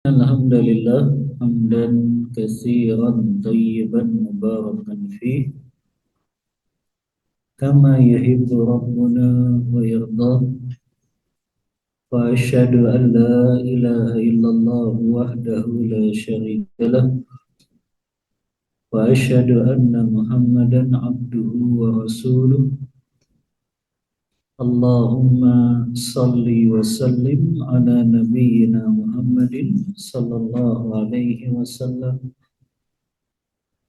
Alhamdulillah hamdan katsiran tayyiban mubarakan fih kama yuhibbu rabbuna wa yarda wa asyhadu an la ilaha illallah wahdahu la syarika lah wa asyhadu anna muhammadan abduhu wa rasuluh. Allahumma salli wa sallim ala nabiyyina Muhammadin sallallahu alaihi wasallam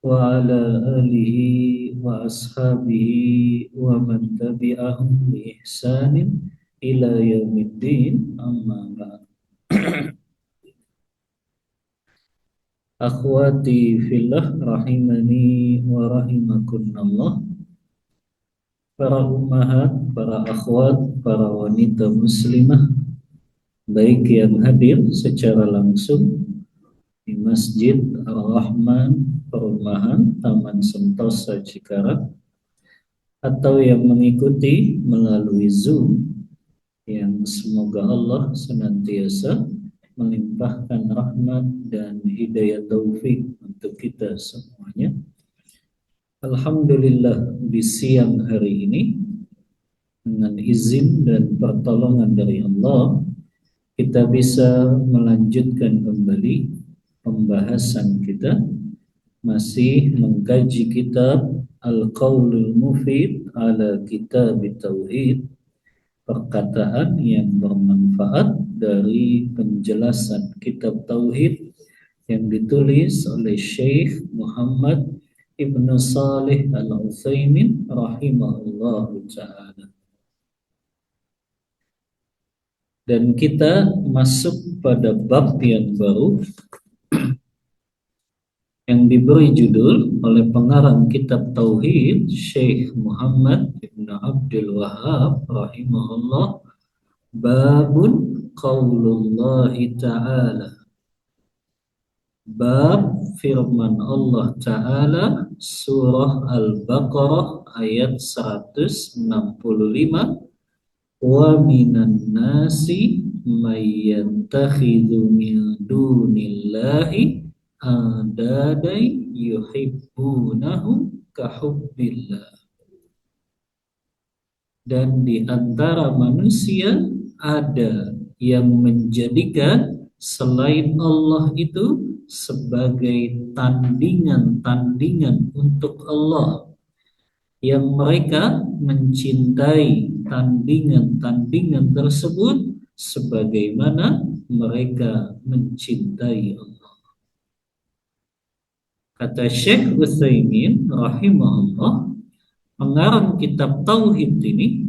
wa ala alihi wa ashabihi wa man tabi'ahum bi ihsanin ila yaumiddin, amma ba'd. Akhwati fillah rahimani wa rahimakumullah. Para ummahat, para akhwat, para wanita muslimah, baik yang hadir secara langsung di Masjid Ar-Rahman, Perumahan Taman Sentosa Cikarang, atau yang mengikuti melalui Zoom, yang semoga Allah senantiasa melimpahkan rahmat dan hidayah taufik untuk kita semuanya. Alhamdulillah, di siang hari ini dengan izin dan pertolongan dari Allah kita bisa melanjutkan kembali pembahasan kita, masih mengkaji kitab Al-Qaulul Mufid ala Kitab Tauhid, perkataan yang bermanfaat dari penjelasan kitab Tauhid yang ditulis oleh Syekh Muhammad Ibnu Salih Al-Utsaimin rahimahullahu ta'ala. Dan kita masuk pada bab yang baru yang diberi judul oleh pengarang kitab Tauhid Syekh Muhammad Ibn Abdul Wahhab rahimahullah, Babun Qaulullahi Ta'ala. Bab firman Allah Ta'ala, surah Al-Baqarah ayat 165, wa minan nasi may yattakhidhu min dunillahi andadai yuhibbunahum kahubbillah. Dan di antara manusia ada yang menjadikan selain Allah itu sebagai tandingan-tandingan untuk Allah, yang mereka mencintai tandingan-tandingan tersebut sebagaimana mereka mencintai Allah. Kata Syekh Utsaimin rahimahullah, pengarang kitab Tauhid ini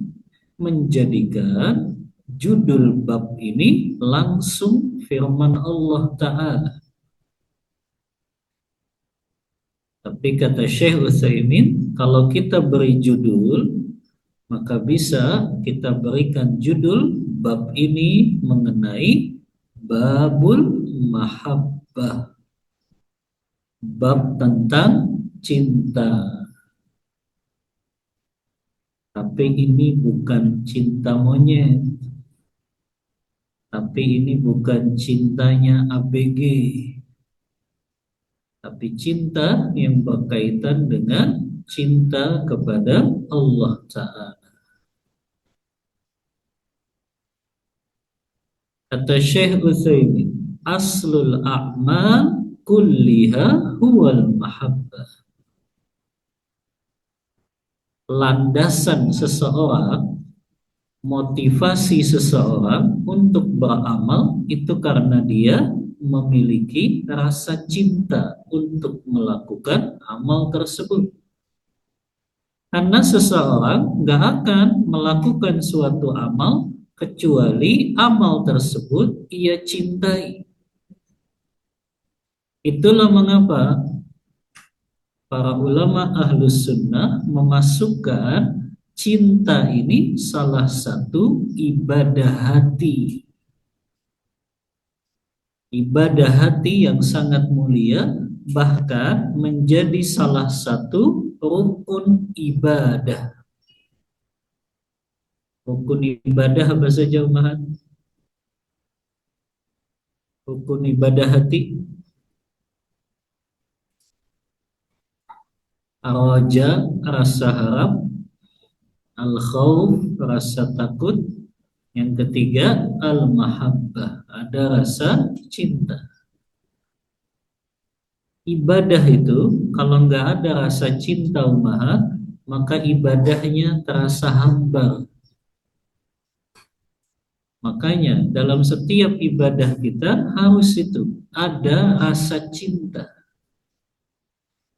menjadikan judul bab ini langsung firman Allah Ta'ala. Tapi kata Syekh Utsaimin, kalau kita beri judul, maka bisa kita berikan judul bab ini mengenai Babul Mahabbah, bab tentang cinta. Tapi ini bukan cinta monyet, tapi ini bukan cintanya ABG, tapi cinta yang berkaitan dengan cinta kepada Allah Ta'ala. Kata Syekh Utsaimin, aslul a'mal kulliha huwal mahabbah. Landasan seseorang, motivasi seseorang untuk beramal itu karena dia memiliki rasa cinta untuk melakukan amal tersebut. Karena seseorang gak akan melakukan suatu amal kecuali amal tersebut ia cintai. Itulah mengapa para ulama ahlus sunnah memasukkan cinta ini salah satu ibadah hati. Ibadah hati yang sangat mulia, bahkan menjadi salah satu rukun ibadah. Rukun ibadah apa saja, Umahat? Rukun ibadah hati. Ar-raja, rasa harap. Al-khawf, rasa takut. Yang ketiga, al-mahabbah, ada rasa cinta. Ibadah itu kalau nggak ada rasa cinta umahat, maka ibadahnya terasa hambar. Makanya dalam setiap ibadah kita harus itu ada rasa cinta.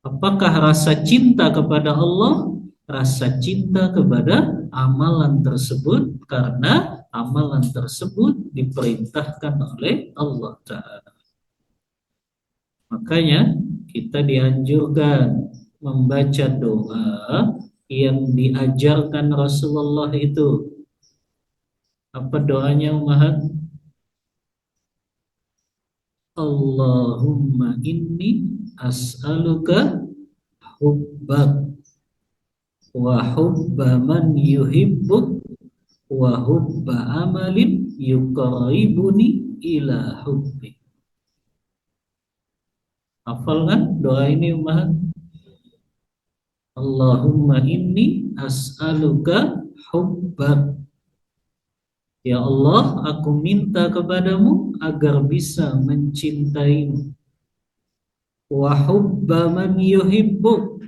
Apakah rasa cinta kepada Allah? Rasa cinta kepada amalan tersebut, karena amalan tersebut diperintahkan oleh Allah Ta'ala. Makanya kita dianjurkan membaca doa yang diajarkan Rasulullah itu. Apa doanya Umahat? Allahumma inni as'aluka hubbak wa hubba man yuhibbuk wa hubba amalin yuqarribuni ila hubbik. Hafal kan doa ini Umahat? Allahumma inni as'aluka hubbak. Ya Allah, aku minta kepadamu agar bisa mencintaimu. Wa hubba man yuhibbuk,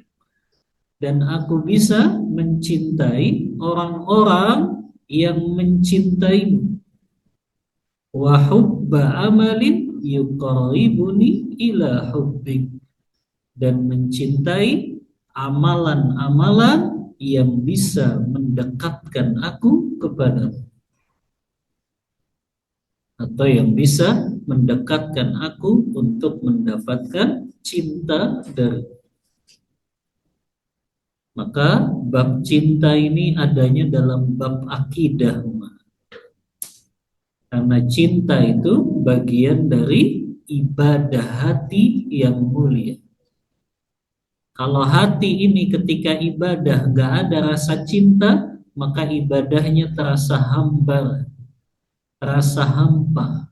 dan aku bisa mencintai orang-orang yang mencintaimu. Wa hubba amalin yuqarribuni ila hubbik, dan mencintai amalan-amalan yang bisa mendekatkan aku kepadamu, atau yang bisa mendekatkan aku untuk mendapatkan cinta dari. Maka bab cinta ini adanya dalam bab akidah, karena cinta itu bagian dari ibadah hati yang mulia. Kalau hati ini ketika ibadah gak ada rasa cinta, maka ibadahnya terasa hambar, terasa hampa.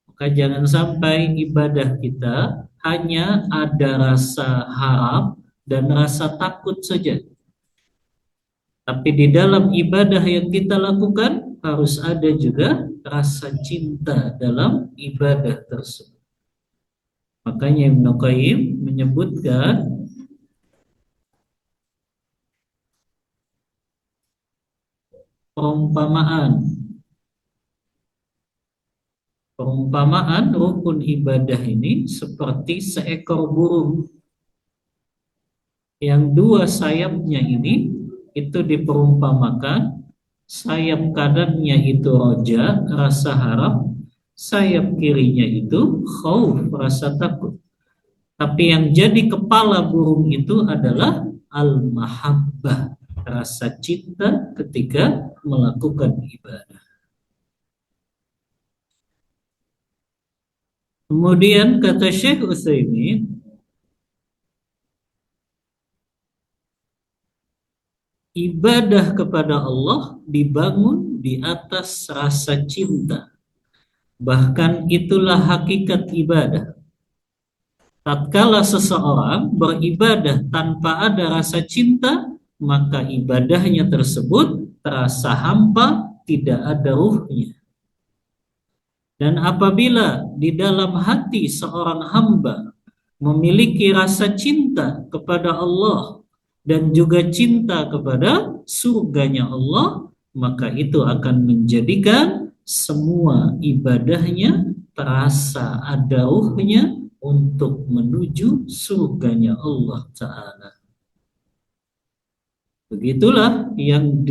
Maka jangan sampai ibadah kita hanya ada rasa harap dan rasa takut saja. Tapi di dalam ibadah yang kita lakukan harus ada juga rasa cinta dalam ibadah tersebut. Makanya Ibnu Qayyim menyebutkan perumpamaan rukun ibadah ini seperti seekor burung yang dua sayapnya ini itu diperumpamakan. Sayap kanannya itu roja, rasa harap. Sayap kirinya itu khauf, rasa takut. Tapi yang jadi kepala burung itu adalah al-mahabbah, rasa cinta ketika melakukan ibadah. Kemudian kata Syekh Utsaimin, ibadah kepada Allah dibangun di atas rasa cinta. Bahkan itulah hakikat ibadah. Tatkala seseorang beribadah tanpa ada rasa cinta, maka ibadahnya tersebut terasa hampa, tidak ada ruhnya. Dan apabila di dalam hati seorang hamba memiliki rasa cinta kepada Allah dan juga cinta kepada surganya Allah, maka itu akan menjadikan semua ibadahnya terasa ada ruhnya untuk menuju surganya Allah Ta'ala. Begitulah yang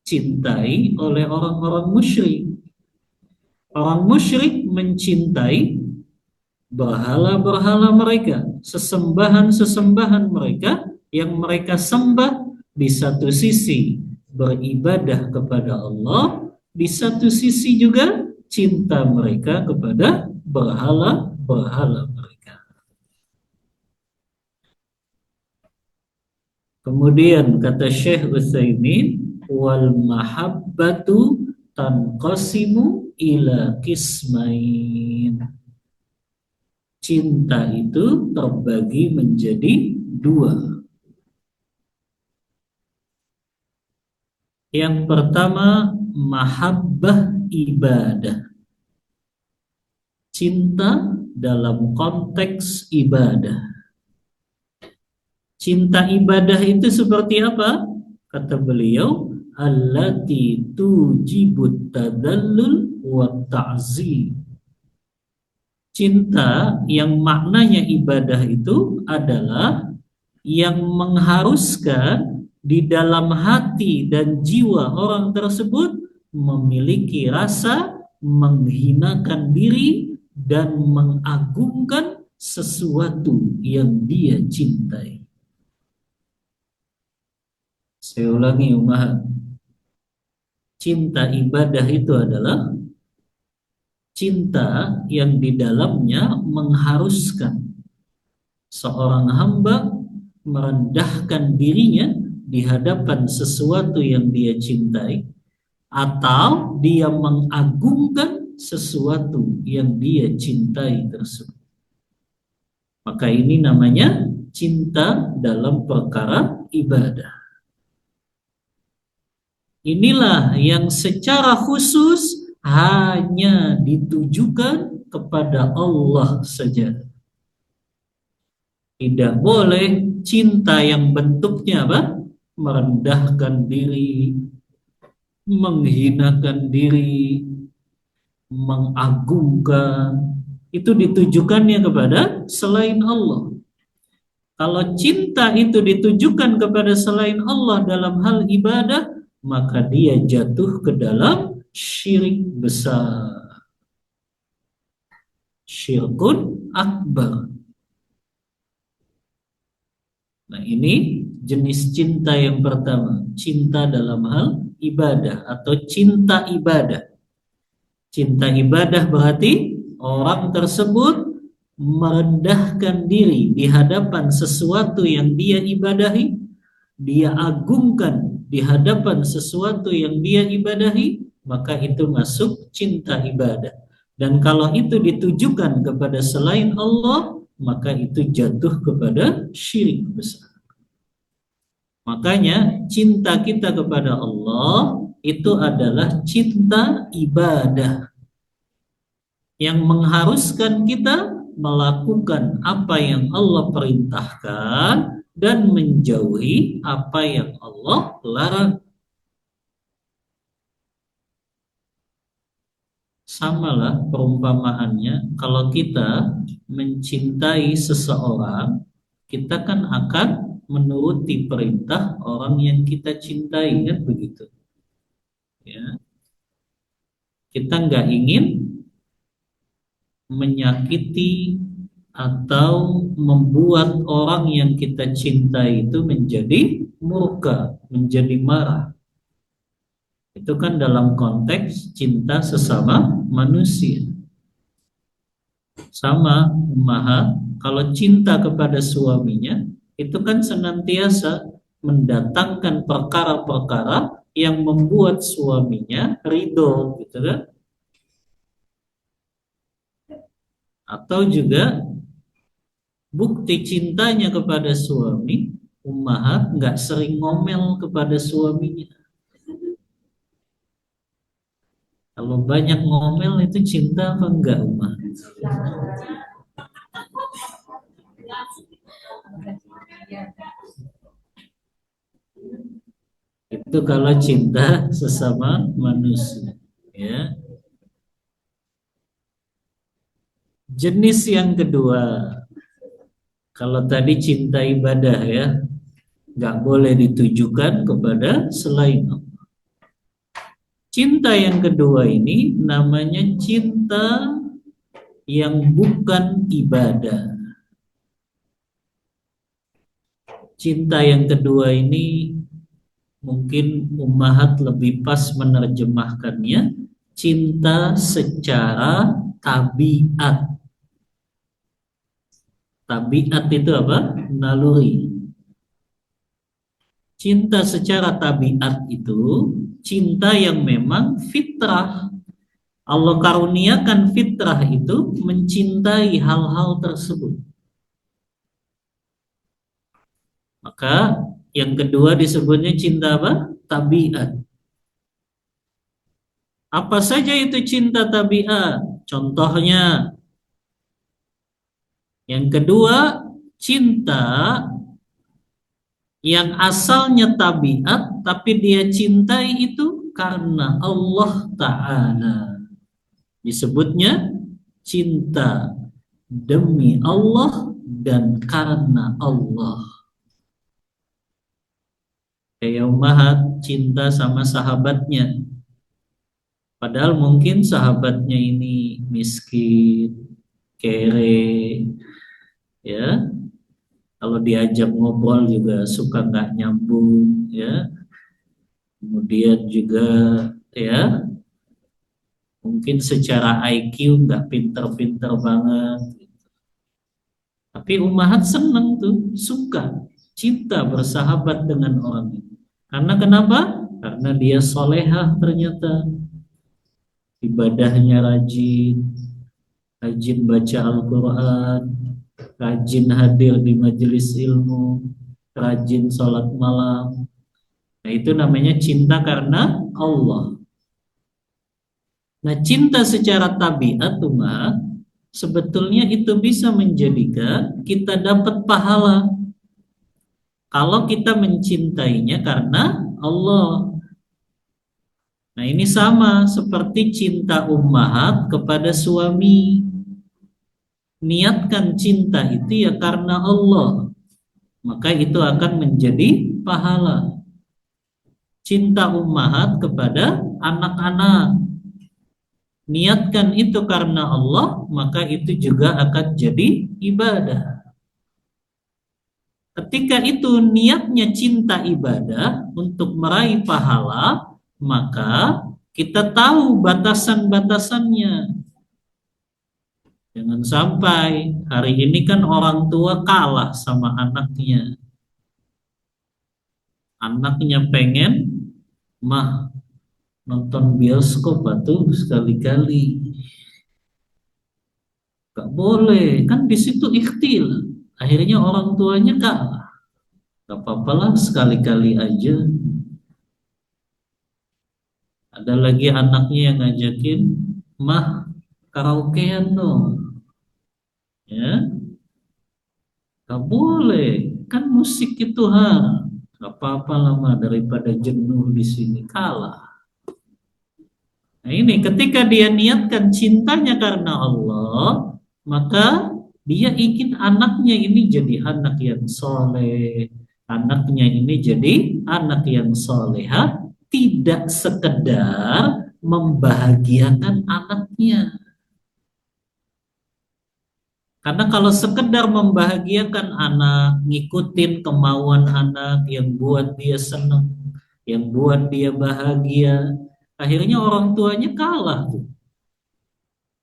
dicintai oleh orang-orang musyrik. Orang musyrik mencintai berhala-berhala mereka, sesembahan-sesembahan mereka yang mereka sembah. Di satu sisi beribadah kepada Allah, di satu sisi juga cinta mereka kepada berhala-berhala mereka. Kemudian kata Syekh Utsaimin, wal mahabbatu tanqasimu ila kismain. Cinta itu terbagi menjadi dua. Yang pertama, mahabbah ibadah. Cinta dalam konteks ibadah. Cinta ibadah itu seperti apa? Kata beliau, allati tujibut tadallul wa ta'zim. Cinta yang maknanya ibadah itu adalah yang mengharuskan di dalam hati dan jiwa orang tersebut memiliki rasa menghinakan diri dan mengagungkan sesuatu yang dia cintai. Saya ulangi, umat. Cinta ibadah itu adalah cinta yang di dalamnya mengharuskan seorang hamba merendahkan dirinya di hadapan sesuatu yang dia cintai, atau dia mengagungkan sesuatu yang dia cintai tersebut. Maka ini namanya cinta dalam perkara ibadah. Inilah yang secara khusus hanya ditujukan kepada Allah saja. Tidak boleh cinta yang bentuknya apa? Merendahkan diri, menghinakan diri, mengagungkan. Itu ditujukannya kepada selain Allah. Kalau cinta itu ditujukan kepada selain Allah dalam hal ibadah, maka dia jatuh ke dalam syirik besar. Syirkun akbar. Nah, ini jenis cinta yang pertama, cinta dalam hal ibadah atau cinta ibadah. Cinta ibadah berarti orang tersebut merendahkan diri di hadapan sesuatu yang dia ibadahi, dia agungkan di hadapan sesuatu yang dia ibadahi, maka itu masuk cinta ibadah. Dan kalau itu ditujukan kepada selain Allah, maka itu jatuh kepada syirik besar. Makanya cinta kita kepada Allah itu adalah cinta ibadah yang mengharuskan kita melakukan apa yang Allah perintahkan dan menjauhi apa yang Allah larang. Samalah perumpamaannya, kalau kita mencintai seseorang, kita kan akan menuruti perintah orang yang kita cintai, kan begitu. Ya. Kita nggak ingin menyakiti atau membuat orang yang kita cintai itu menjadi murka, menjadi marah. Itu kan dalam konteks cinta sesama manusia. Sama Maha, kalau cinta kepada suaminya, itu kan senantiasa mendatangkan perkara-perkara yang membuat suaminya ridho, gitu kan? Atau juga bukti cintanya kepada suami, Ummahat nggak sering ngomel kepada suaminya. Kalau banyak ngomel itu cinta apa enggak, Ummahat? Itu kalau cinta sesama manusia, ya. Jenis yang kedua, kalau tadi cinta ibadah ya, nggak boleh ditujukan kepada selain Allah. Cinta yang kedua ini namanya cinta yang bukan ibadah. Cinta yang kedua ini mungkin Ummahat lebih pas menerjemahkannya cinta secara tabiat. Tabiat itu apa? Naluri. Cinta secara tabiat itu cinta yang memang fitrah. Allah karuniakan fitrah itu mencintai hal-hal tersebut. Maka yang kedua disebutnya cinta apa? Tabiat. Apa saja itu cinta tabiat? Contohnya, yang kedua, cinta yang asalnya tabiat tapi dia cintai itu karena Allah Ta'ala. Disebutnya cinta demi Allah dan karena Allah. Kayak Ummahat cinta sama sahabatnya. Padahal mungkin sahabatnya ini miskin, kere, ya. Kalau diajak ngobrol juga suka nggak nyambung, ya. Kemudian juga, ya, mungkin secara IQ nggak pinter-pinter banget. Tapi Ummahat seneng tuh, suka, cinta bersahabat dengan orang itu. Karena kenapa? Karena dia solehah ternyata, ibadahnya rajin, rajin baca Al-Quran, rajin hadir di majelis ilmu, rajin sholat malam. Nah, itu namanya cinta karena Allah. Nah, cinta secara tabiat tuh, sebetulnya itu bisa menjadikan kita dapat pahala kalau kita mencintainya karena Allah. Nah, ini sama seperti cinta ummahat kepada suami. Niatkan cinta itu ya karena Allah, maka itu akan menjadi pahala. Cinta ummahat kepada anak-anak, niatkan itu karena Allah, maka itu juga akan jadi ibadah. Ketika itu niatnya cinta ibadah untuk meraih pahala, maka kita tahu batasan-batasannya. Jangan sampai hari ini kan orang tua kalah sama anaknya. Anaknya pengen, mah, nonton bioskop atuh sekali-kali. Gak boleh, kan di situ ikhtil. Akhirnya orang tuanya kalah. Gak apa-apalah sekali-kali aja. Ada lagi anaknya yang ngajakin, mah, karaokean dong. Ya, gak boleh. Kan musik itu gak apa-apa lama daripada jenuh di sini, kalah. Nah, ini ketika dia niatkan cintanya karena Allah, maka dia ingin anaknya ini jadi anak yang soleh, anaknya ini jadi anak yang soleha, tidak sekedar membahagiakan anaknya. Karena kalau sekedar membahagiakan anak, ngikutin kemauan anak yang buat dia senang, yang buat dia bahagia, akhirnya orang tuanya kalah tuh.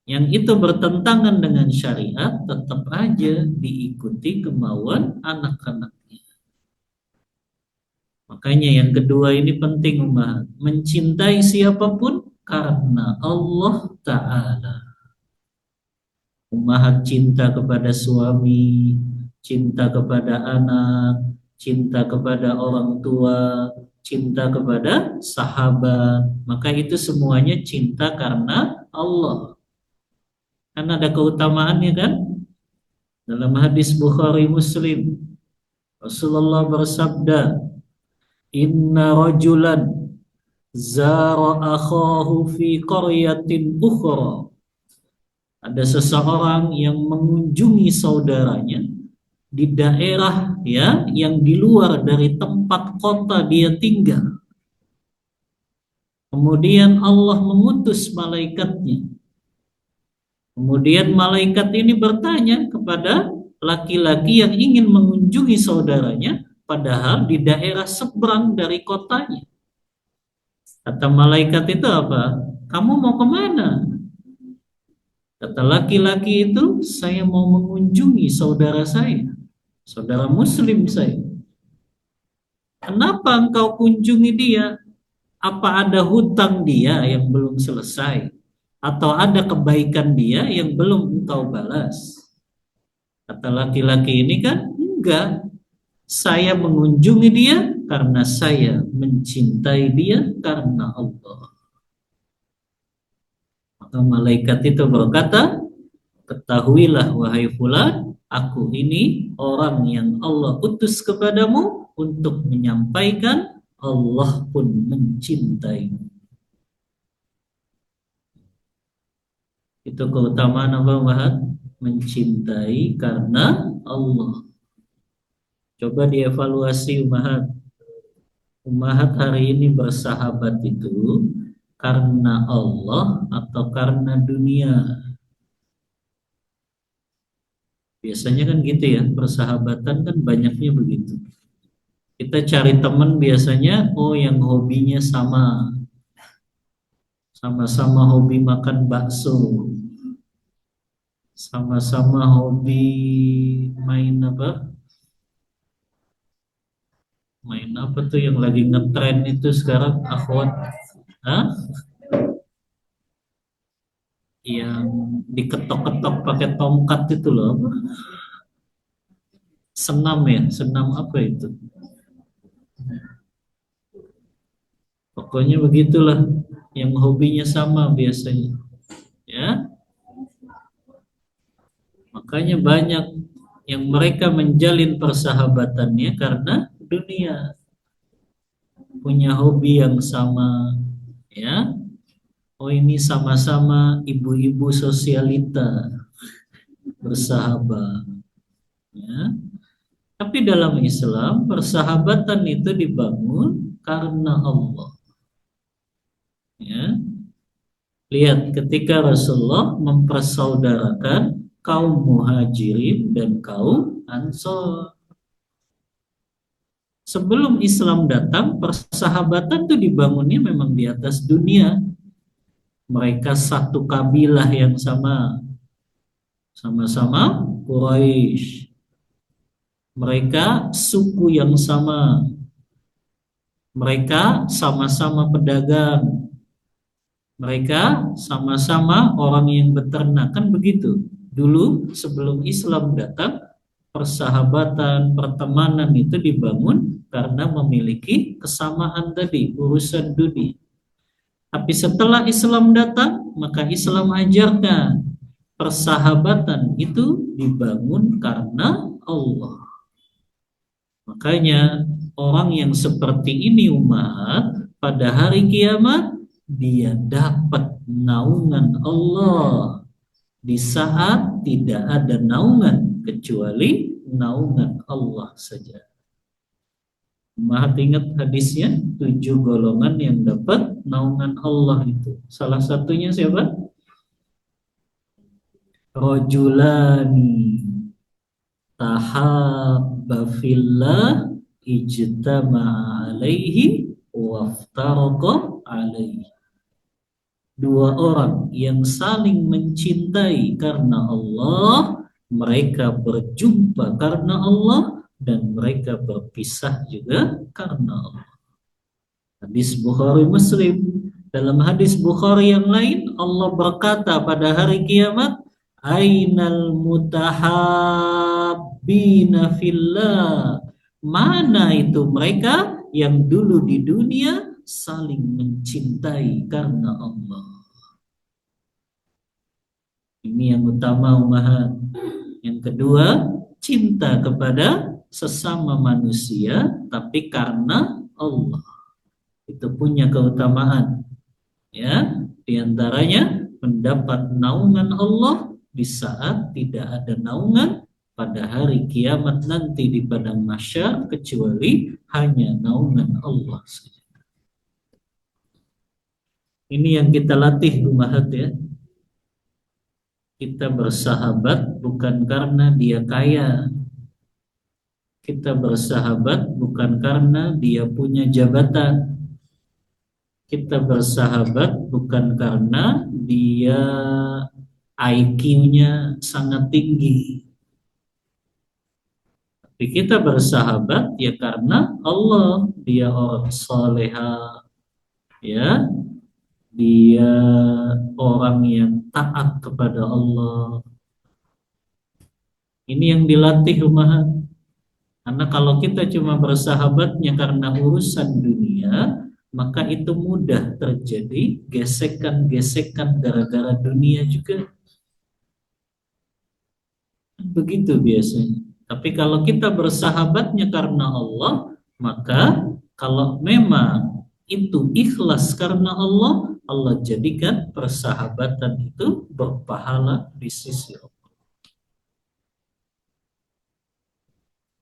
Yang itu bertentangan dengan syariat, tetap aja diikuti kemauan anak-anaknya. Makanya yang kedua ini penting, Mbak. Mencintai siapapun karena Allah Ta'ala. Ummahat cinta kepada suami, cinta kepada anak, cinta kepada orang tua, cinta kepada sahabat. Maka itu semuanya cinta karena Allah. Kan ada keutamaannya kan? Dalam hadis Bukhari Muslim, Rasulullah bersabda, "Inna rajulan zara akhahu fi qaryatin ukhra." Ada seseorang yang mengunjungi saudaranya di daerah ya yang di luar dari tempat kota dia tinggal. Kemudian Allah mengutus malaikatnya. Kemudian malaikat ini bertanya kepada laki-laki yang ingin mengunjungi saudaranya, padahal di daerah seberang dari kotanya. Kata malaikat itu apa? Kamu mau kemana? Kata laki-laki itu, saya mau mengunjungi saudara saya, saudara muslim saya. Kenapa engkau kunjungi dia? Apa ada hutang dia yang belum selesai? Atau ada kebaikan dia yang belum engkau balas? Kata laki-laki ini kan, enggak. Saya mengunjungi dia karena saya mencintai dia karena Allah. Maka malaikat itu berkata, ketahuilah wahai fulan, aku ini orang yang Allah utus kepadamu untuk menyampaikan Allah pun mencintaimu. Itu keutamaan apa, Mahat? Mencintai karena Allah. Coba dievaluasi Umahat. Umahat hari ini bersahabat itu karena Allah atau karena dunia? Biasanya kan gitu ya, persahabatan kan banyaknya begitu. Kita cari teman biasanya, oh yang hobinya sama, sama-sama hobi makan bakso, sama-sama hobi main apa? Main apa tuh yang lagi ngetren itu sekarang, akhwat? Hah? Yang diketok-ketok pakai tongkat itu loh, apa? Senam ya, senam apa itu? Pokoknya begitulah, yang hobinya sama biasanya, ya. Makanya banyak yang mereka menjalin persahabatannya karena dunia, punya hobi yang sama, ya. Oh ini sama-sama ibu-ibu sosialita bersahabat, ya. Tapi dalam Islam persahabatan itu dibangun karena Allah, ya. Lihat ketika Rasulullah mempersaudarakan kaum Muhajirin dan kaum Ansor. Sebelum Islam datang, persahabatan itu dibangunnya memang di atas dunia. Mereka satu kabilah yang sama, sama-sama Quraisy. Mereka suku yang sama, mereka sama-sama pedagang, mereka sama-sama orang yang beternak, kan begitu. Dulu sebelum Islam datang, persahabatan, pertemanan itu dibangun karena memiliki kesamaan tadi, urusan dunia. Tapi setelah Islam datang, maka Islam ajarkan persahabatan itu dibangun karena Allah. Makanya orang yang seperti ini umat pada hari kiamat dia dapat naungan Allah di saat tidak ada naungan kecuali naungan Allah saja. Maha ingat hadisnya, 7 golongan yang dapat naungan Allah itu. Salah satunya siapa? Rajulani tahabba fillah ijtama'a alaihi waftaraqa alaihi. Dua orang yang saling mencintai karena Allah, mereka berjumpa karena Allah dan mereka berpisah juga karena Allah. Hadis Bukhari Muslim. Dalam hadis Bukhari yang lain, Allah berkata pada hari kiamat, Ainal mutahabbina fillah. Mana itu mereka yang dulu di dunia saling mencintai karena Allah. Ini yang utama umahat. Yang kedua, cinta kepada sesama manusia tapi karena Allah. Itu punya keutamaan, ya. Di antaranya mendapat naungan Allah di saat tidak ada naungan pada hari kiamat nanti di padang mahsyar kecuali hanya naungan Allah saja. Ini yang kita latih umahat, ya. Kita bersahabat bukan karena dia kaya. Kita bersahabat bukan karena dia punya jabatan. Kita bersahabat bukan karena dia IQ-nya sangat tinggi. Kita bersahabat ya karena Allah, dia orang soleha, ya, dia orang yang taat kepada Allah. Ini yang dilatih umat. Karena kalau kita cuma bersahabatnya karena urusan dunia, maka itu mudah terjadi gesekan-gesekan gara-gara dunia juga. Begitu biasanya. Tapi kalau kita bersahabatnya karena Allah, maka kalau memang itu ikhlas karena Allah, Allah jadikan persahabatan itu berpahala di sisi Allah.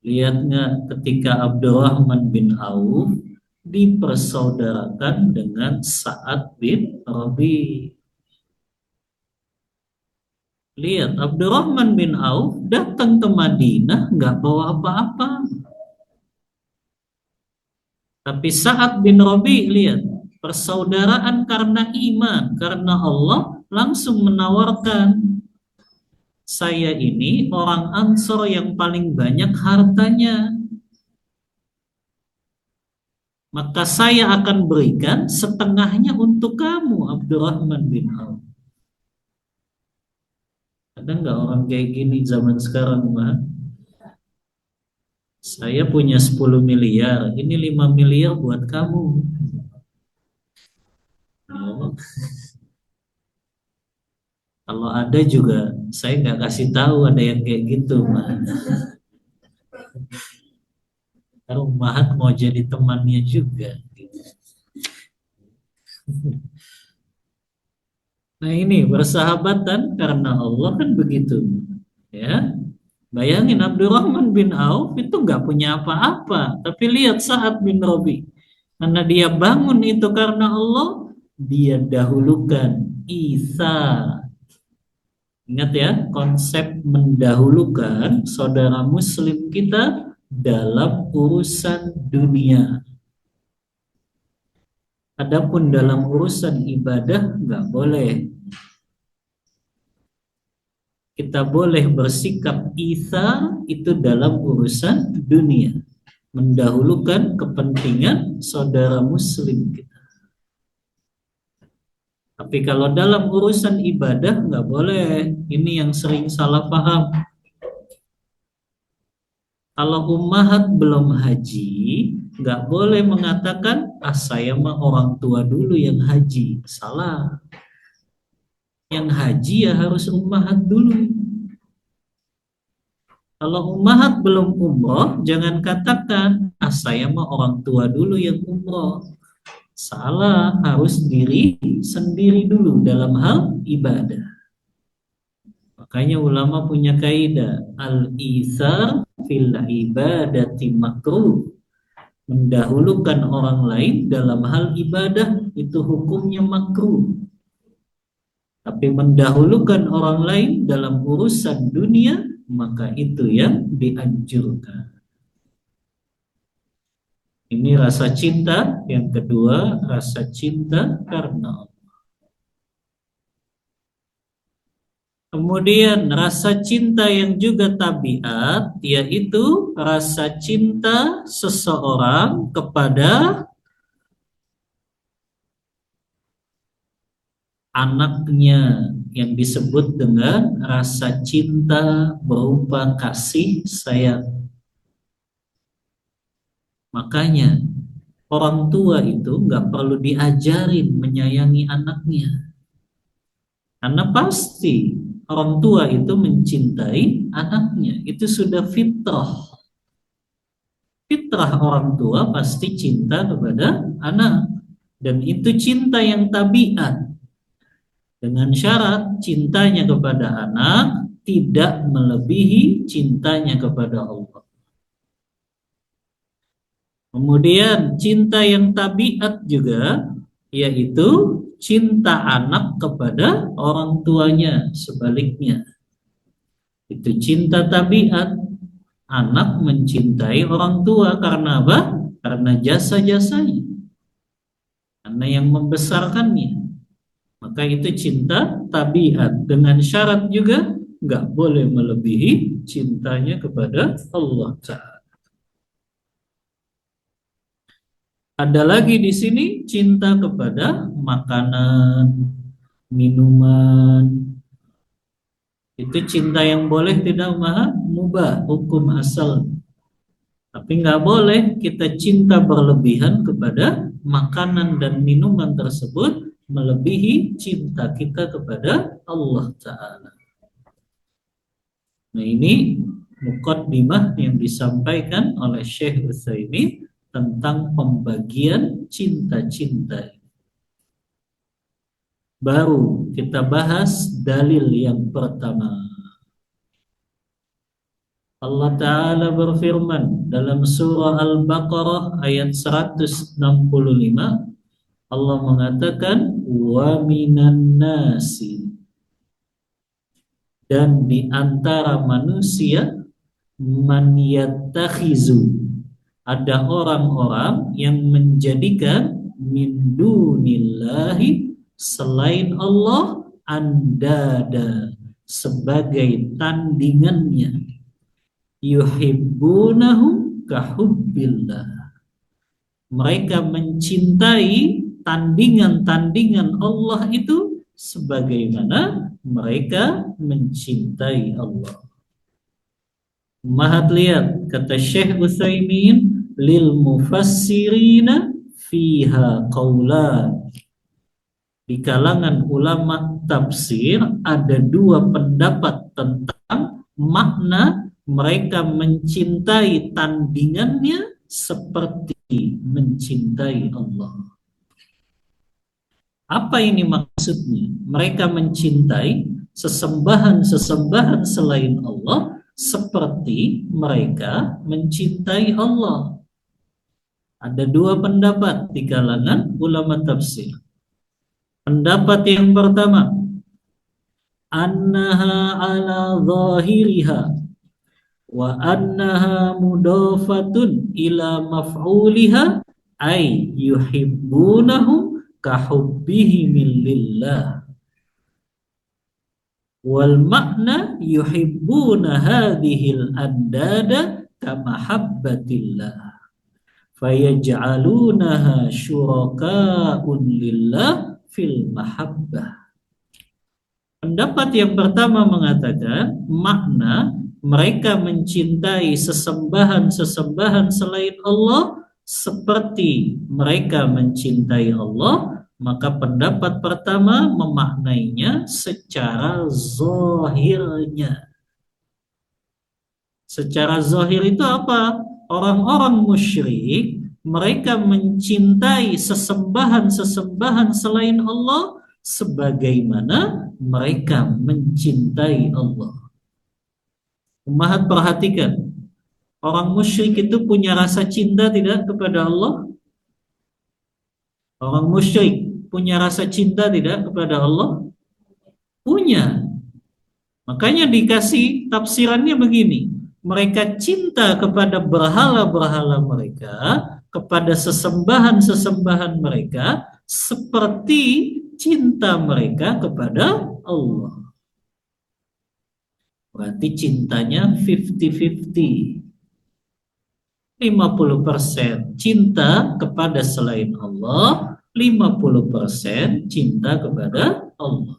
Lihat nggak ketika Abdurrahman bin Auf dipersaudarakan dengan Sa'ad bin Rabi. Lihat, Abdurrahman bin Auf datang ke Madinah nggak bawa apa-apa. Tapi Sa'ad bin Rabi, lihat, persaudaraan karena iman, karena Allah, langsung menawarkan, saya ini orang Ansor yang paling banyak hartanya. Maka saya akan berikan setengahnya untuk kamu, Abdurrahman bin Auf. Ada nggak orang kayak gini zaman sekarang, Mbak? Saya punya 10 miliar, ini 5 miliar buat kamu. Ya. Kalau ada juga, saya nggak kasih tahu ada yang kayak gitu, Mbak. Kalau Mahat mau jadi temannya juga. Nah ini bersahabatan karena Allah kan begitu, ya. Bayangin Abdurrahman bin Auf itu nggak punya apa-apa, tapi lihat Sa'ad bin Rabi, karena dia bangun itu karena Allah, dia dahulukan Isa. Ingat ya, konsep mendahulukan saudara muslim kita dalam urusan dunia. Adapun dalam urusan ibadah nggak boleh. Kita boleh bersikap itsar itu dalam urusan dunia, mendahulukan kepentingan saudara muslim kita. Tapi kalau dalam urusan ibadah nggak boleh. Ini yang sering salah paham. Kalau ummahat belum haji, nggak boleh mengatakan, saya mah orang tua dulu yang haji. Salah. Yang haji ya harus ummahat dulu. Kalau ummahat belum umroh, jangan katakan, saya mah orang tua dulu yang umroh. Salah, harus diri sendiri dulu dalam hal ibadah. Makanya ulama punya kaidah, al-itsar fil ibadati makruh. Mendahulukan orang lain dalam hal ibadah itu hukumnya makruh. Tapi mendahulukan orang lain dalam urusan dunia, maka itu yang dianjurkan. Ini rasa cinta. Yang kedua, rasa cinta karena Allah. Kemudian rasa cinta yang juga tabiat, yaitu rasa cinta seseorang kepada anaknya, yang disebut dengan rasa cinta berupa kasih sayang. Makanya orang tua itu nggak perlu diajarin menyayangi anaknya, karena pasti orang tua itu mencintai anaknya. Itu sudah fitrah. Fitrah orang tua pasti cinta kepada anak, dan itu cinta yang tabiat. Dengan syarat cintanya kepada anak tidak melebihi cintanya kepada Allah. Kemudian cinta yang tabiat juga, yaitu cinta anak kepada orang tuanya, sebaliknya. Itu cinta tabiat. Anak mencintai orang tua karena apa? Karena jasa-jasanya, karena yang membesarkannya. Maka itu cinta tabiat. Dengan syarat juga nggak boleh melebihi cintanya kepada Allah Ta'ala. Ada lagi di sini cinta kepada makanan, minuman. Itu cinta yang boleh tidak maha mubah, hukum asal. Tapi nggak boleh kita cinta berlebihan kepada makanan dan minuman tersebut melebihi cinta kita kepada Allah Ta'ala. Nah ini muqaddimah yang disampaikan oleh Syekh Utsaimin tentang pembagian cinta-cinta. Baru kita bahas dalil yang pertama. Allah Ta'ala berfirman dalam surah Al-Baqarah ayat 165. Allah mengatakan wa minan nasi, dan di antara manusia man yattakhizu, ada orang-orang yang menjadikan min dunillahi, selain Allah, andada, sebagai tandingannya, yuhibbunahum kahubbillah, mereka mencintai tandingan-tandingan Allah itu sebagaimana mereka mencintai Allah. Mahat lihat kata Syekh Utsaimin, lil mufassirina fiha qaulan. Di kalangan ulama tafsir ada dua pendapat tentang makna mereka mencintai tandingannya seperti mencintai Allah. Apa ini maksudnya? Mereka mencintai sesembahan-sesembahan selain Allah seperti mereka mencintai Allah. Ada dua pendapat di kalangan ulama tafsir. Pendapat yang pertama, annaha ala zahiriha wa annaha mudafatun ila maf'uliha ay yuhibbunahu kahubbihim lillah, wal makna yuhibbuna hadhil andada kamahabbatillah fayaj'alunaha syuraka'un lillah fil mahabbah. Pendapat yang pertama mengatakan makna mereka mencintai sesembahan-sesembahan selain Allah seperti mereka mencintai Allah, maka pendapat pertama memaknainya secara zahirnya. Secara zahir itu apa? Orang-orang musyrik mereka mencintai sesembahan-sesembahan selain Allah sebagaimana mereka mencintai Allah. Umat perhatikan, orang musyrik itu punya rasa cinta tidak kepada Allah? Orang musyrik punya rasa cinta tidak kepada Allah? Punya. Makanya dikasih tafsirannya begini. Mereka cinta kepada berhala-berhala mereka, kepada sesembahan-sesembahan mereka, seperti cinta mereka kepada Allah. Berarti cintanya 50-50. 50% cinta kepada selain Allah, 50% cinta kepada Allah.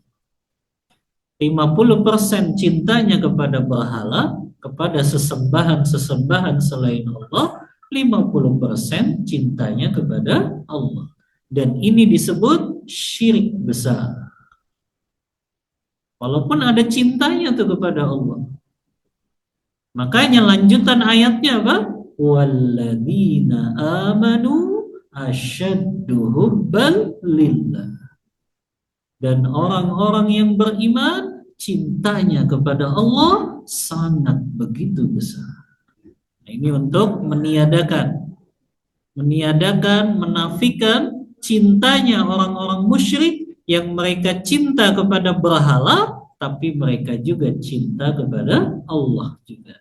50% cintanya kepada berhala, kepada sesembahan-sesembahan selain Allah, 50% cintanya kepada Allah. Dan ini disebut syirik besar. Walaupun ada cintanya tuh kepada Allah. Makanya lanjutan ayatnya apa? Walladzina amanu asyaddu hubban lillah. Dan orang-orang yang beriman cintanya kepada Allah sangat begitu besar. Nah, ini untuk meniadakan, menafikan cintanya orang-orang musyrik yang mereka cinta kepada berhala, tapi mereka juga cinta kepada Allah juga.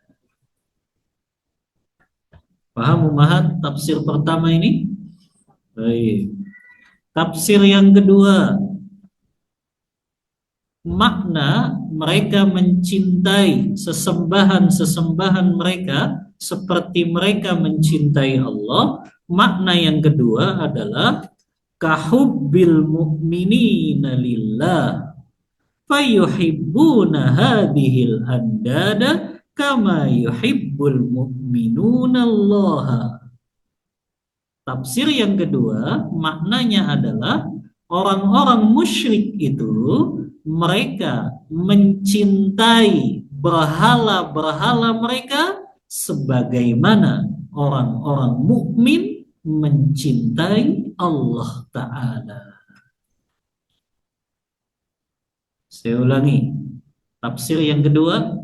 Paham umahat tafsir pertama ini? Baik. Tafsir yang kedua, makna mereka mencintai sesembahan-sesembahan mereka seperti mereka mencintai Allah. Makna yang kedua adalah kahubbil mu'minina lillah fayuhibbuna hadhil andada kama yuhibbul mu'minuna Allah. Tafsir yang kedua, maknanya adalah orang-orang musyrik itu mereka mencintai berhala-berhala mereka sebagaimana orang-orang mukmin mencintai Allah Ta'ala. Saya ulangi, tafsir yang kedua,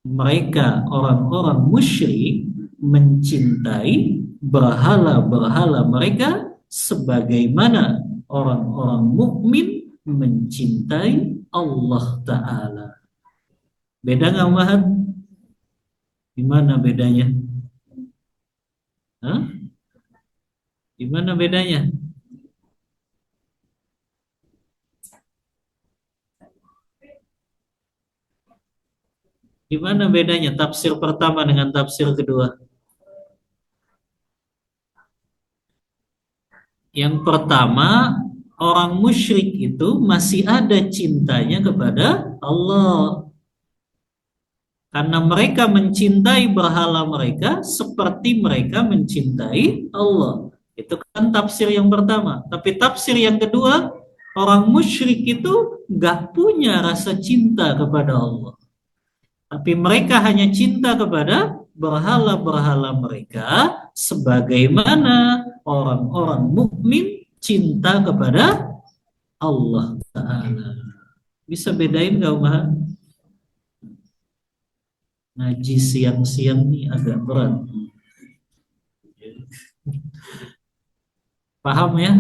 mereka orang-orang musyrik mencintai berhala-berhala mereka sebagaimana orang-orang mukmin mencintai Allah Ta'ala. Beda nggak, Mahat? Gimana bedanya? Hah? Gimana bedanya? Gimana bedanya tafsir pertama dengan tafsir kedua? Yang pertama, orang musyrik itu masih ada cintanya kepada Allah. Karena mereka mencintai berhala mereka seperti mereka mencintai Allah. Itu kan tafsir yang pertama. Tapi tafsir yang kedua, orang musyrik itu nggak punya rasa cinta kepada Allah. Tapi mereka hanya cinta kepada berhala-berhala mereka sebagaimana orang-orang mukmin cinta kepada Allah Ta'ala. Bisa bedain nggak, Umar? Ngaji siang-siang nih agak berat. Paham ya?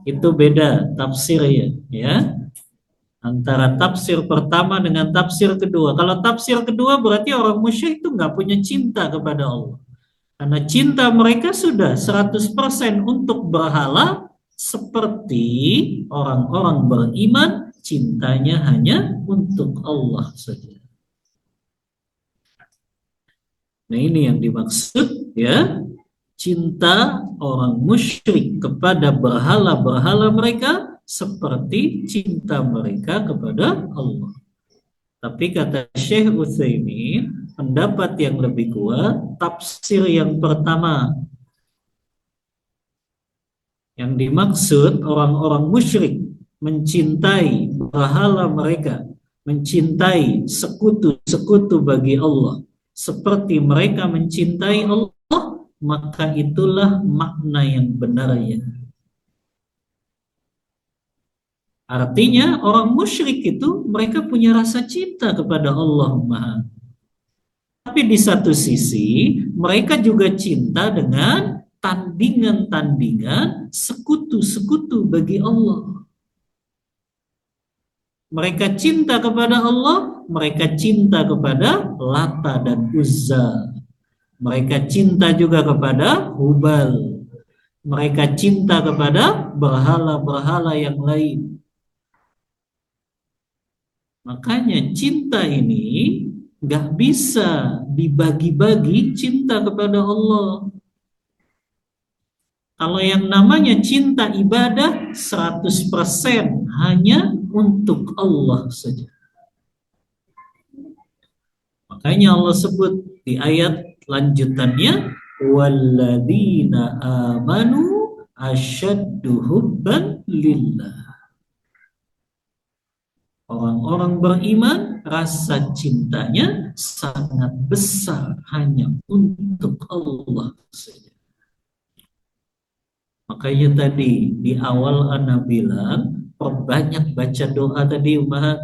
Itu beda tafsir ya. Antara tafsir pertama dengan tafsir kedua. Kalau tafsir kedua berarti orang musyrik itu nggak punya cinta kepada Allah. Karena cinta mereka sudah 100% untuk berhala seperti orang-orang beriman cintanya hanya untuk Allah saja. Nah, ini yang dimaksud ya. Cinta orang musyrik kepada berhala-berhala mereka seperti cinta mereka kepada Allah. Tapi kata Syekh Utsaimin, pendapat yang lebih kuat, tafsir yang pertama. Yang dimaksud orang-orang musyrik mencintai berhala mereka, mencintai sekutu-sekutu bagi Allah, seperti mereka mencintai Allah, maka itulah makna yang benarnya. Artinya orang musyrik itu mereka punya rasa cinta kepada Allah Maha. Tapi di satu sisi mereka juga cinta dengan tandingan-tandingan sekutu-sekutu bagi Allah. Mereka cinta kepada Allah, mereka cinta kepada Lata dan Uzza. Mereka cinta juga kepada Hubal. Mereka cinta kepada berhala-berhala yang lain. Makanya cinta ini gak bisa dibagi-bagi cinta kepada Allah. Kalau yang namanya cinta ibadah 100% hanya untuk Allah saja. Makanya Allah sebut di ayat lanjutannya, walladzina amanu asyaddu hubban lillah. Orang-orang beriman rasa cintanya sangat besar hanya untuk Allah saja. Makanya tadi di awal Ana bilang perbanyak baca doa tadi Umar.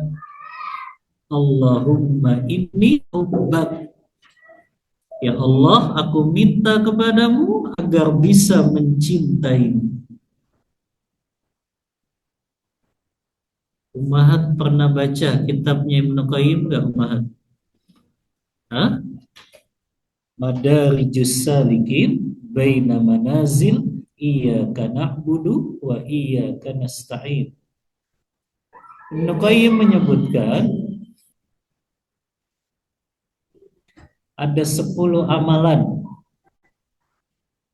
Allahumma inni ubbak. Ya Allah, aku minta kepadamu agar bisa mencintaimu. Umahat pernah baca kitabnya Ibnu Qayyim enggak, Umahat? Hah? Madarijus Salikin baina manazil iyyaka na'budu wa iyyaka nasta'in. Ibnu Qayyim menyebutkan ada 10 amalan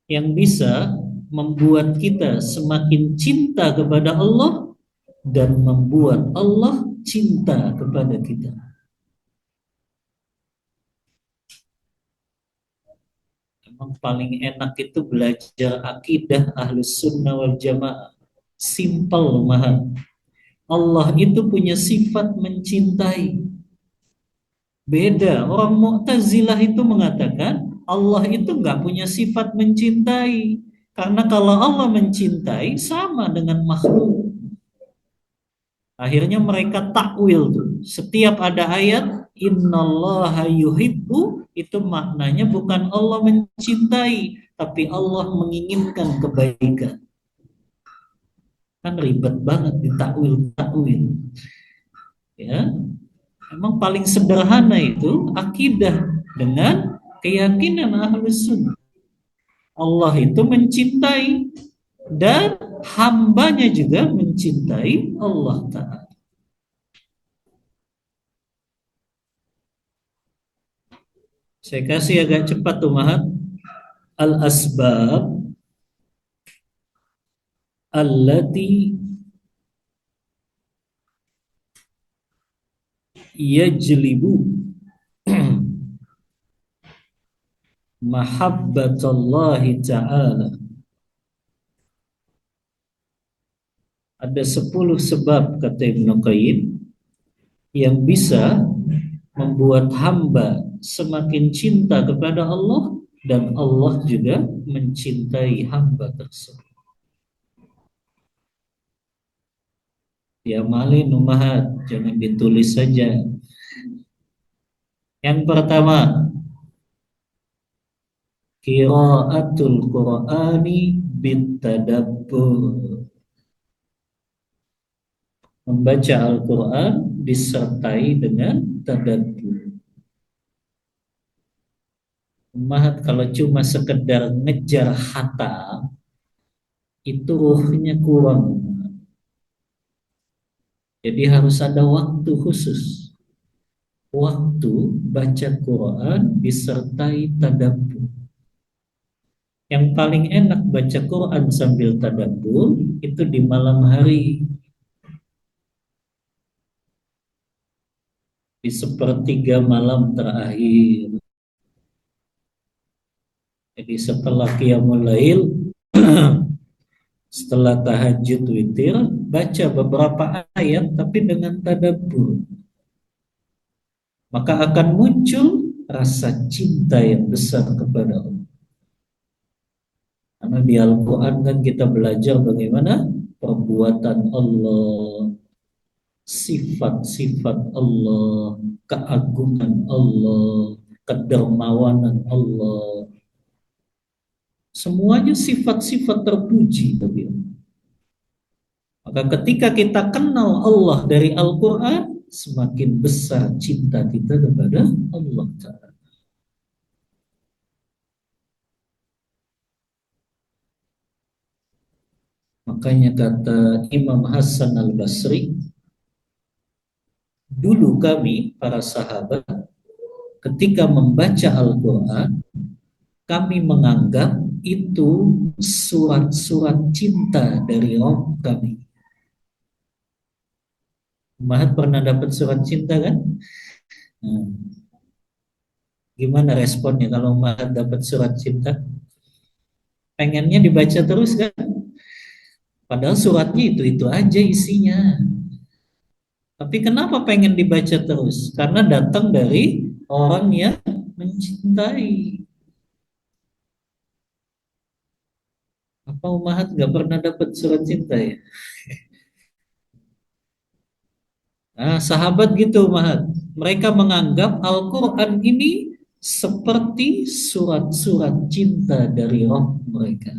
yang bisa membuat kita semakin cinta kepada Allah dan membuat Allah cinta kepada kita. Emang paling enak itu belajar akidah Ahlus Sunnah wal Jamaah. Simpel, mahal. Allah itu punya sifat mencintai. Beda, orang Mu'tazilah itu mengatakan Allah itu nggak punya sifat mencintai. Karena kalau Allah mencintai sama dengan makhluk. Akhirnya mereka takwil tuh. Setiap ada ayat innallaha yuhibbu, itu maknanya bukan Allah mencintai, tapi Allah menginginkan kebaikan. Kan ribet banget ditakwil-takwil. Ya, emang paling sederhana itu akidah dengan keyakinan Ahlus Sunnah. Allah itu mencintai dan hambanya juga mencintai Allah Ta'ala. Saya kasih agak cepat tuh Mahat. Al-asbab allati yajlibu mahabbatallahi ta'ala. Ada 10 sebab kata Ibnu Qayyim yang bisa membuat hamba semakin cinta kepada Allah dan Allah juga mencintai hamba tersebut. Ya malin umahat, jangan ditulis saja. Yang pertama, qiraatul Qur'ani bitadabbur. Membaca Al-Quran disertai dengan tadabbur. Mahat kalau cuma sekedar ngejar hatam, itu ruhnya kurang. Jadi harus ada waktu khusus. Waktu baca Quran disertai tadabbur. Yang paling enak baca Quran sambil tadabbur itu di malam hari. Di sepertiga malam terakhir. Jadi setelah qiyamul lail, setelah tahajud witir, baca beberapa ayat tapi dengan tadabbur. Maka akan muncul rasa cinta yang besar kepada Allah. Karena di Al-Quran kan kita belajar bagaimana perbuatan Allah, sifat-sifat Allah, keagungan Allah, kedermawanan Allah. Semuanya sifat-sifat terpuji. Maka ketika kita kenal Allah dari Al-Quran, semakin besar cinta kita kepada Allah Ta'ala. Makanya kata Imam Hasan Al-Basri, dulu kami, para sahabat, ketika membaca Al-Quran, kami menganggap itu surat-surat cinta dari Rabb kami. Mahat pernah dapat surat cinta kan? Nah, gimana responnya kalau Mahat dapat surat cinta? Pengennya dibaca terus kan? Padahal suratnya itu-itu aja isinya. Tapi kenapa pengen dibaca terus? Karena datang dari orang yang mencintai. Apa Umahat gak pernah dapat surat cinta ya? Nah, sahabat gitu Umahat. Mereka menganggap Al-Quran ini seperti surat-surat cinta dari roh mereka.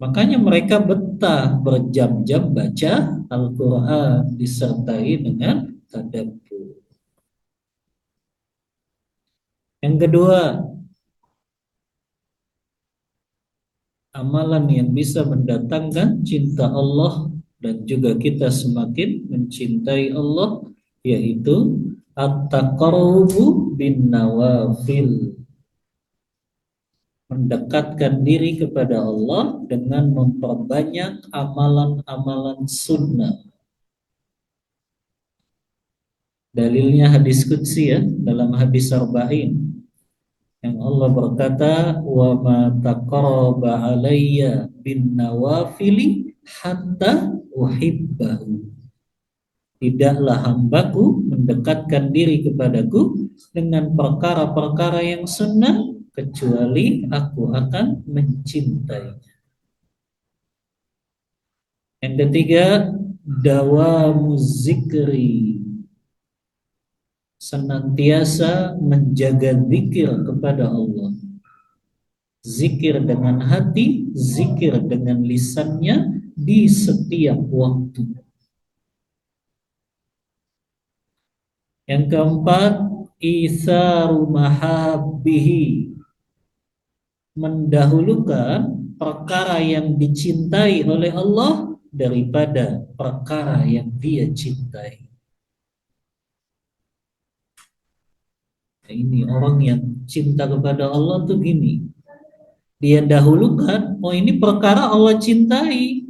Makanya mereka betah berjam-jam baca Al-Quran disertai dengan tadabbur. Yang kedua, amalan yang bisa mendatangkan cinta Allah dan juga kita semakin mencintai Allah, yaitu at-taqarrubu bin nawafil, mendekatkan diri kepada Allah dengan memperbanyak amalan-amalan sunnah. Dalilnya hadis qudsi ya, dalam hadis arba'in yang Allah berkata, wa ma taqarraba alayya bin nawafili hatta uhibbahu. Tidaklah hambaku mendekatkan diri kepadaku dengan perkara-perkara yang sunnah kecuali aku akan mencintai. Yang ketiga, dawamu zikri, senantiasa menjaga zikir kepada Allah. Zikir dengan hati, zikir dengan lisannya di setiap waktu. Yang keempat, isaru mahabbihi, mendahulukan perkara yang dicintai oleh Allah daripada perkara yang dia cintai. Nah, ini orang yang cinta kepada Allah tuh gini, dia dahulukan, oh ini perkara Allah cintai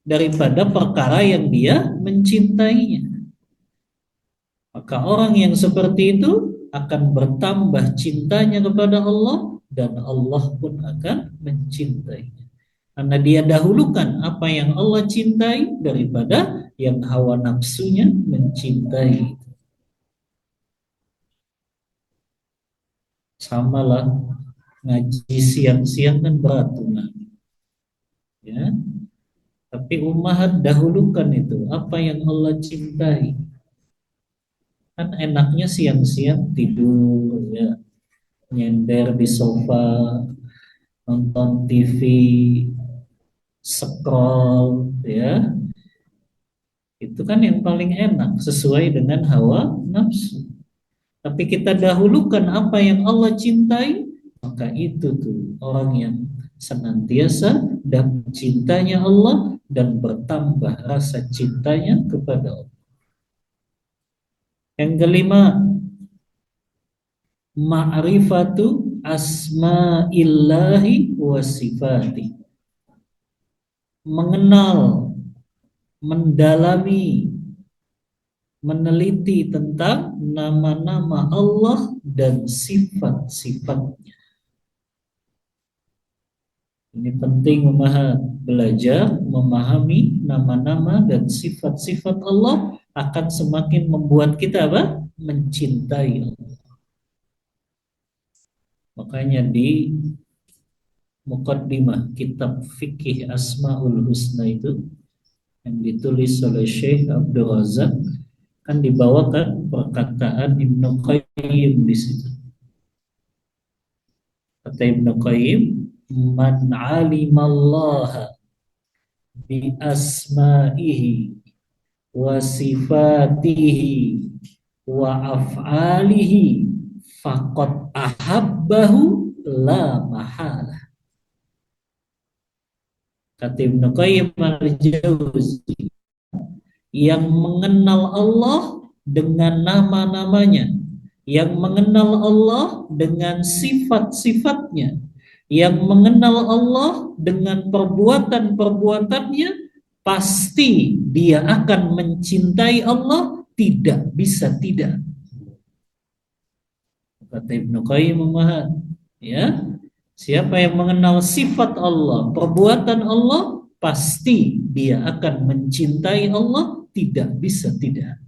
daripada perkara yang dia mencintainya. Maka orang yang seperti itu akan bertambah cintanya kepada Allah dan Allah pun akan mencintainya. Karena dia dahulukan apa yang Allah cintai daripada yang hawa nafsunya mencintai. Samalah ngaji siang-siang kan berat ya. Tapi ummahat dahulukan itu apa yang Allah cintai. Kan enaknya siang-siang tidur ya, nyender di sofa, nonton TV, scroll ya. Itu kan yang paling enak sesuai dengan hawa nafsu. Tapi kita dahulukan apa yang Allah cintai, maka itu tuh orang yang senantiasa dan cintanya Allah dan bertambah rasa cintanya kepada Allah. Yang kelima, ma'rifatu asma'illahi wa sifati, mengenal, mendalami, meneliti tentang nama-nama Allah dan sifat-sifatnya. Ini penting belajar memahami nama-nama dan sifat-sifat Allah akan semakin membuat kita apa? Mencintai Allah. Makanya di muqaddimah kitab fikih Asmaul Husna itu yang ditulis oleh Syekh Abdul Razak kan dibawakan perkataan Ibnu Qayyim di situ. Kata Ibnu Qayyim, man 'alimallaha bi asma'ihi wa sifatihi wa af'alihi faqad ahabbahu la mahala. Kata Ibnu Qayyim al-Jauzi, yang mengenal Allah dengan nama-namanya, yang mengenal Allah dengan sifat-sifatnya, yang mengenal Allah dengan perbuatan-perbuatannya, pasti dia akan mencintai Allah, tidak bisa tidak. Kata Ibnu Qayyim ya, siapa yang mengenal sifat Allah, perbuatan Allah, pasti dia akan mencintai Allah, tidak bisa tidak.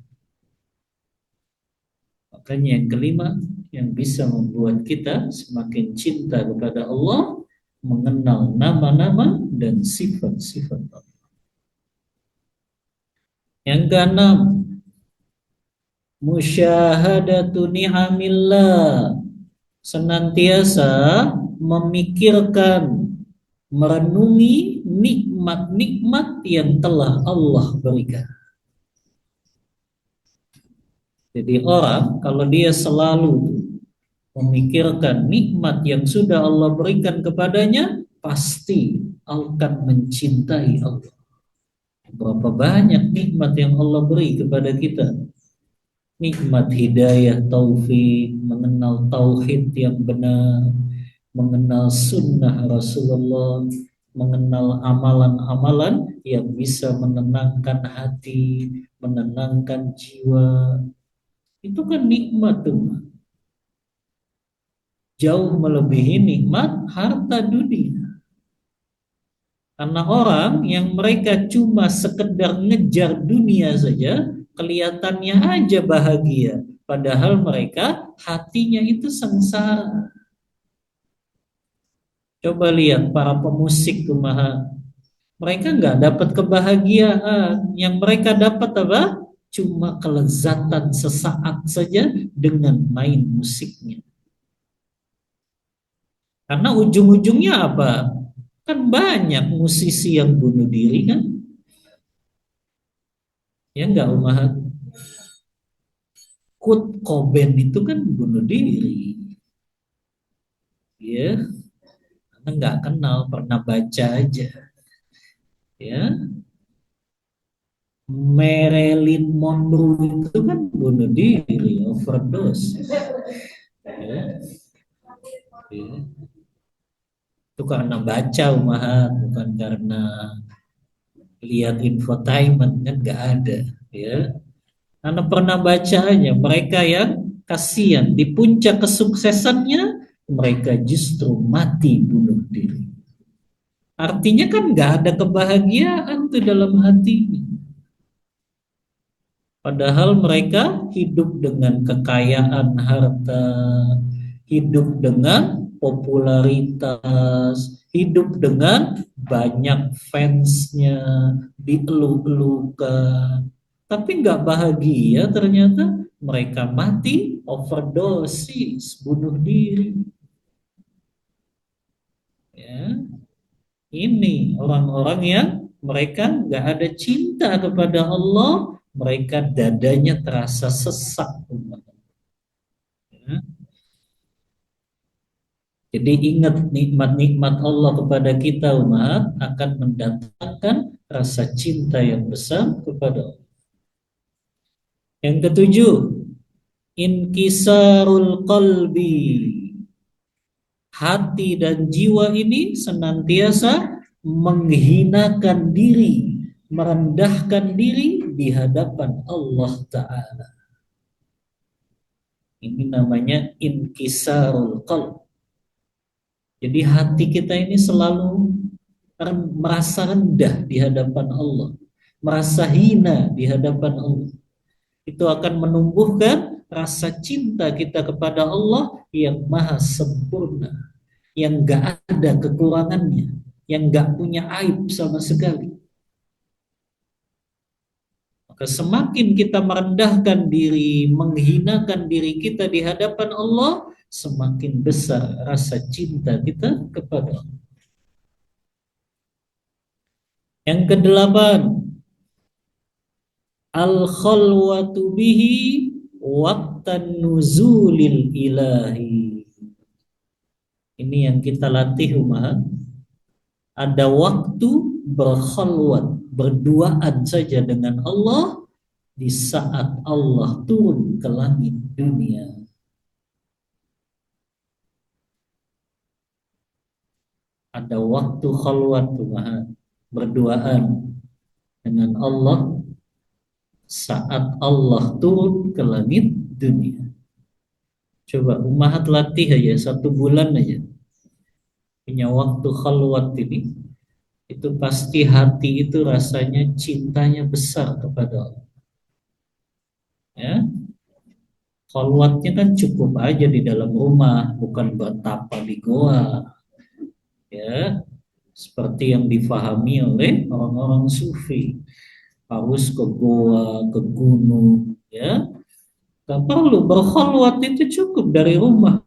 Makanya yang kelima yang bisa membuat kita semakin cinta kepada Allah, mengenal nama-nama dan sifat-sifat Allah. Yang keenam, musyahadatu ni'amillah, senantiasa memikirkan, merenungi nikmat-nikmat yang telah Allah berikan. Jadi orang kalau dia selalu memikirkan nikmat yang sudah Allah berikan kepadanya, pasti akan mencintai Allah. Berapa banyak nikmat yang Allah beri kepada kita. Nikmat hidayah, taufik, mengenal tauhid yang benar, mengenal sunnah Rasulullah, mengenal amalan-amalan yang bisa menenangkan hati, menenangkan jiwa. Itu kan nikmat tuh. Jauh melebihi nikmat harta dunia. Karena orang yang mereka cuma sekedar ngejar dunia saja, kelihatannya aja bahagia. Padahal mereka hatinya itu sengsara. Coba lihat para pemusik kumaha. Mereka nggak dapat kebahagiaan. Yang mereka dapat apa? Cuma kelezatan sesaat saja dengan main musiknya. Karena ujung-ujungnya apa? Kan banyak musisi yang bunuh diri kan? Ya nggak Umar? Kurt Cobain itu kan bunuh diri. Ya, karena nggak kenal, pernah baca aja. Ya, Marilyn Monroe itu kan bunuh diri, overdose. Ya, ya. Itu karena baca Umar, bukan karena lihat infotainment kan nggak ada. Ya, karena pernah baca aja mereka yang kasihan di puncak kesuksesannya mereka justru mati bunuh diri. Artinya kan nggak ada kebahagiaan tuh dalam hatinya. Padahal mereka hidup dengan kekayaan harta, hidup dengan popularitas, hidup dengan banyak fansnya, dieluk-elukan. Tapi nggak bahagia ternyata mereka mati overdosis, bunuh diri. Ya, ini orang-orang yang mereka nggak ada cinta kepada Allah, mereka dadanya terasa sesak. Ya. Jadi ingat nikmat-nikmat Allah kepada kita umat akan mendatangkan rasa cinta yang besar kepada Allah. Yang ketujuh, inkisarul qalbi. Hati dan jiwa ini senantiasa menghinakan diri, merendahkan diri di hadapan Allah Ta'ala. Ini namanya inkisarul qalb. Jadi hati kita ini selalu merasa rendah di hadapan Allah, merasa hina di hadapan Allah. Itu akan menumbuhkan rasa cinta kita kepada Allah yang maha sempurna, yang gak ada kekurangannya, yang gak punya aib sama sekali. Maka semakin kita merendahkan diri, menghinakan diri kita di hadapan Allah, semakin besar rasa cinta kita kepada Allah. Yang kedelapan, al-khalwatu bihi waqtan nuzulil ilahi. Ini yang kita latih umat. Ada waktu berkhalwat, berduaan saja dengan Allah di saat Allah turun ke langit dunia. Ada waktu khalwat umat, berduaan dengan Allah saat Allah turun ke langit dunia. Coba umat latih aja 1 bulan aja. Punya waktu khalwat ini, itu pasti hati itu rasanya cintanya besar kepada Allah. Ya, khalwatnya kan cukup aja di dalam rumah, bukan bertapa di goa. Ya, seperti yang difahami oleh orang-orang sufi, harus ke goa, ke gunung. Ya, tak perlu berkhalwat, itu cukup dari rumah.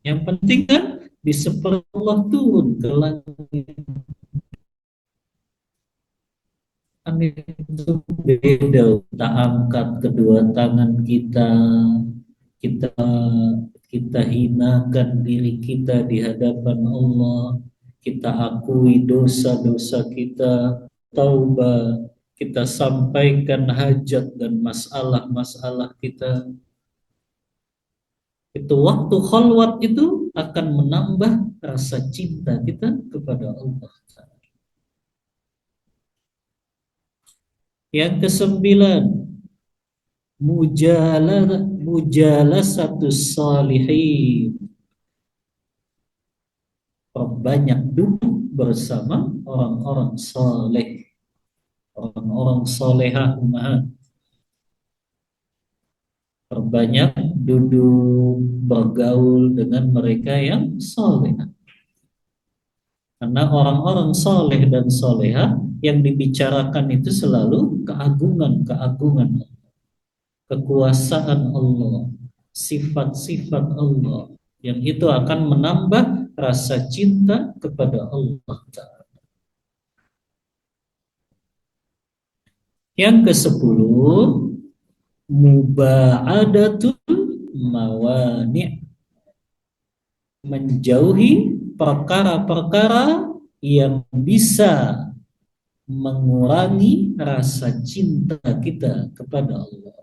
Yang penting kan di seperti Allah turun ke langit. Kan itu beda. Kita angkat kedua tangan kita, kita kita hinakan diri kita di hadapan Allah, kita akui dosa-dosa kita, taubah, kita sampaikan hajat dan masalah-masalah kita. Itu waktu khalwat itu akan menambah rasa cinta kita kepada Allah. Yang kesembilan, mujalasatu salihin. Perbanyak duduk bersama orang-orang saleh, orang-orang salehah umahat. Perbanyak duduk bergaul dengan mereka yang saleh. Karena orang-orang saleh dan salehah yang dibicarakan itu selalu keagungan-keagungan, kekuasaan Allah, sifat-sifat Allah, yang itu akan menambah rasa cinta kepada Allah Ta'ala. Yang ke-10, muba'adatul mawani', menjauhi perkara-perkara yang bisa mengurangi rasa cinta kita kepada Allah.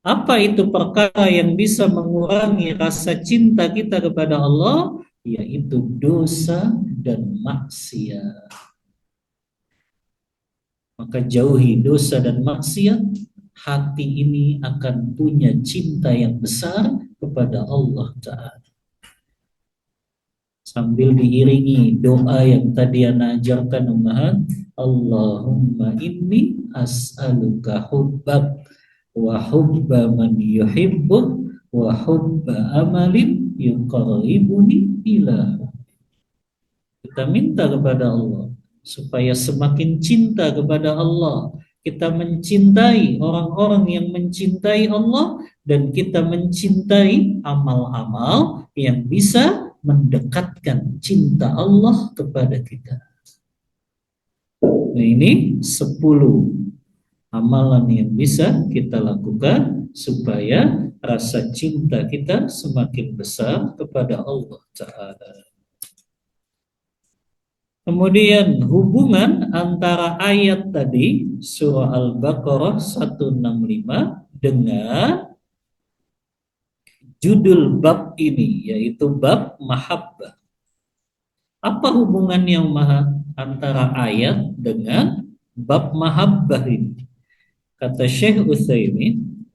Apa itu perkara yang bisa mengurangi rasa cinta kita kepada Allah? Yaitu dosa dan maksiat. Maka jauhi dosa dan maksiat, hati ini akan punya cinta yang besar kepada Allah Ta'ala. Sambil diiringi doa yang tadi Ana ajarkan Ummahat, Allahumma inni as'aluka hubbak wa hubba man yuhibbuk wa hubba amalin yuqarribuni ila. Kita minta kepada Allah supaya semakin cinta kepada Allah, kita mencintai orang-orang yang mencintai Allah, dan kita mencintai amal-amal yang bisa mendekatkan cinta Allah kepada kita. Nah, ini 10 amalan yang bisa kita lakukan supaya rasa cinta kita semakin besar kepada Allah Ta'ala. Kemudian hubungan antara ayat tadi surah Al-Baqarah 165 dengan judul bab ini, yaitu bab mahabbah. Apa hubungannya antara ayat dengan bab mahabbah ini? Kata Syekh Utsaimin,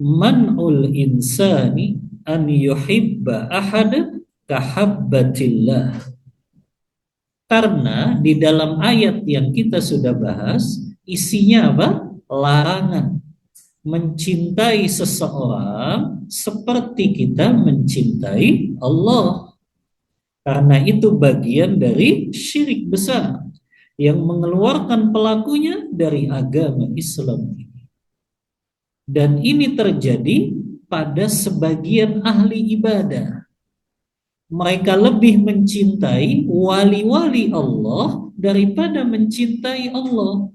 man'ul insani an yuhibba ahada kahabbatillah. Karena di dalam ayat yang kita sudah bahas, isinya apa? Larangan mencintai seseorang seperti kita mencintai Allah. Karena itu bagian dari syirik besar yang mengeluarkan pelakunya dari agama Islam ini. Dan ini terjadi pada sebagian ahli ibadah. Mereka lebih mencintai wali-wali Allah daripada mencintai Allah.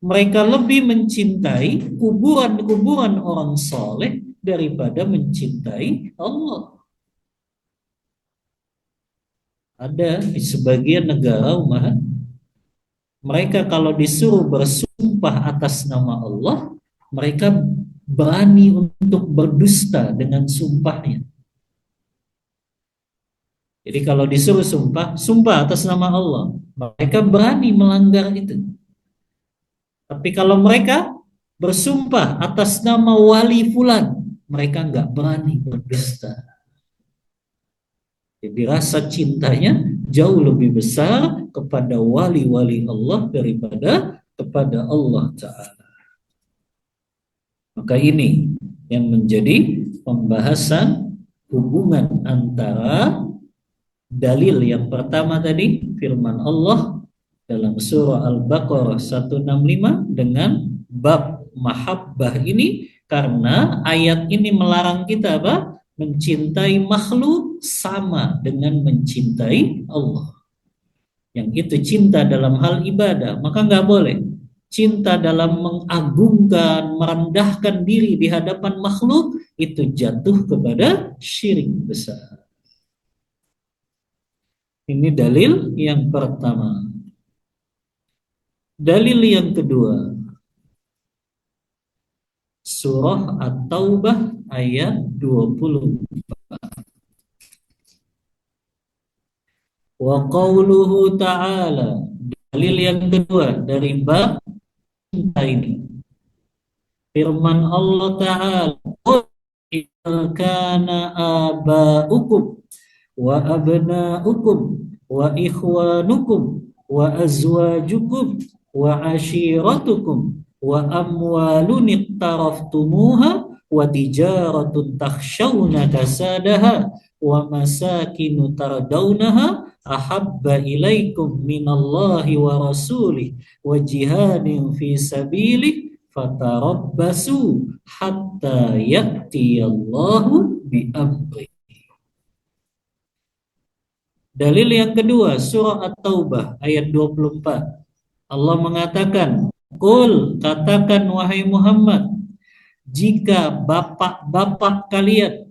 Mereka lebih mencintai kuburan-kuburan orang soleh daripada mencintai Allah. Ada di sebagian negara umat, mereka kalau disuruh bersumpah atas nama Allah, mereka berani untuk berdusta dengan sumpahnya. Jadi kalau disuruh sumpah atas nama Allah, mereka berani melanggar itu. Tapi kalau mereka bersumpah atas nama wali fulan, mereka nggak berani berdusta. Jadi rasa cintanya jauh lebih besar kepada wali-wali Allah daripada kepada Allah Ta'ala. Maka ini yang menjadi pembahasan hubungan antara dalil yang pertama tadi, firman Allah dalam surah Al-Baqarah 165 dengan bab mahabbah ini, karena ayat ini melarang kita apa? Mencintai makhluk sama dengan mencintai Allah. Yang itu cinta dalam hal ibadah, maka nggak boleh. Cinta dalam mengagungkan, merendahkan diri di hadapan makhluk, itu jatuh kepada syirik besar. Ini dalil yang pertama. Dalil yang kedua, surah At-Taubah ayat 20. Wa qauluhu ta'ala. Dalil yang kedua dari bab cinta ini. Firman Allah Ta'ala, "Qul in kana aba'ukum wa abna'ukum wa ikhwanukum wa azwajukum wa ashiratukum wa amwalun iqtaraftumuha wa tijaratun takhshawna kasadaha wa masakinu tardawnaha ahabba ilaikum minallahi wa rasulih wa jihadin fi sabilih fatarabbasu hatta ya'tiyallahu bi amri." Dalil yang kedua, surah At-Taubah ayat 24. Allah mengatakan, "Qul, katakan wahai Muhammad, jika bapak-bapak kalian,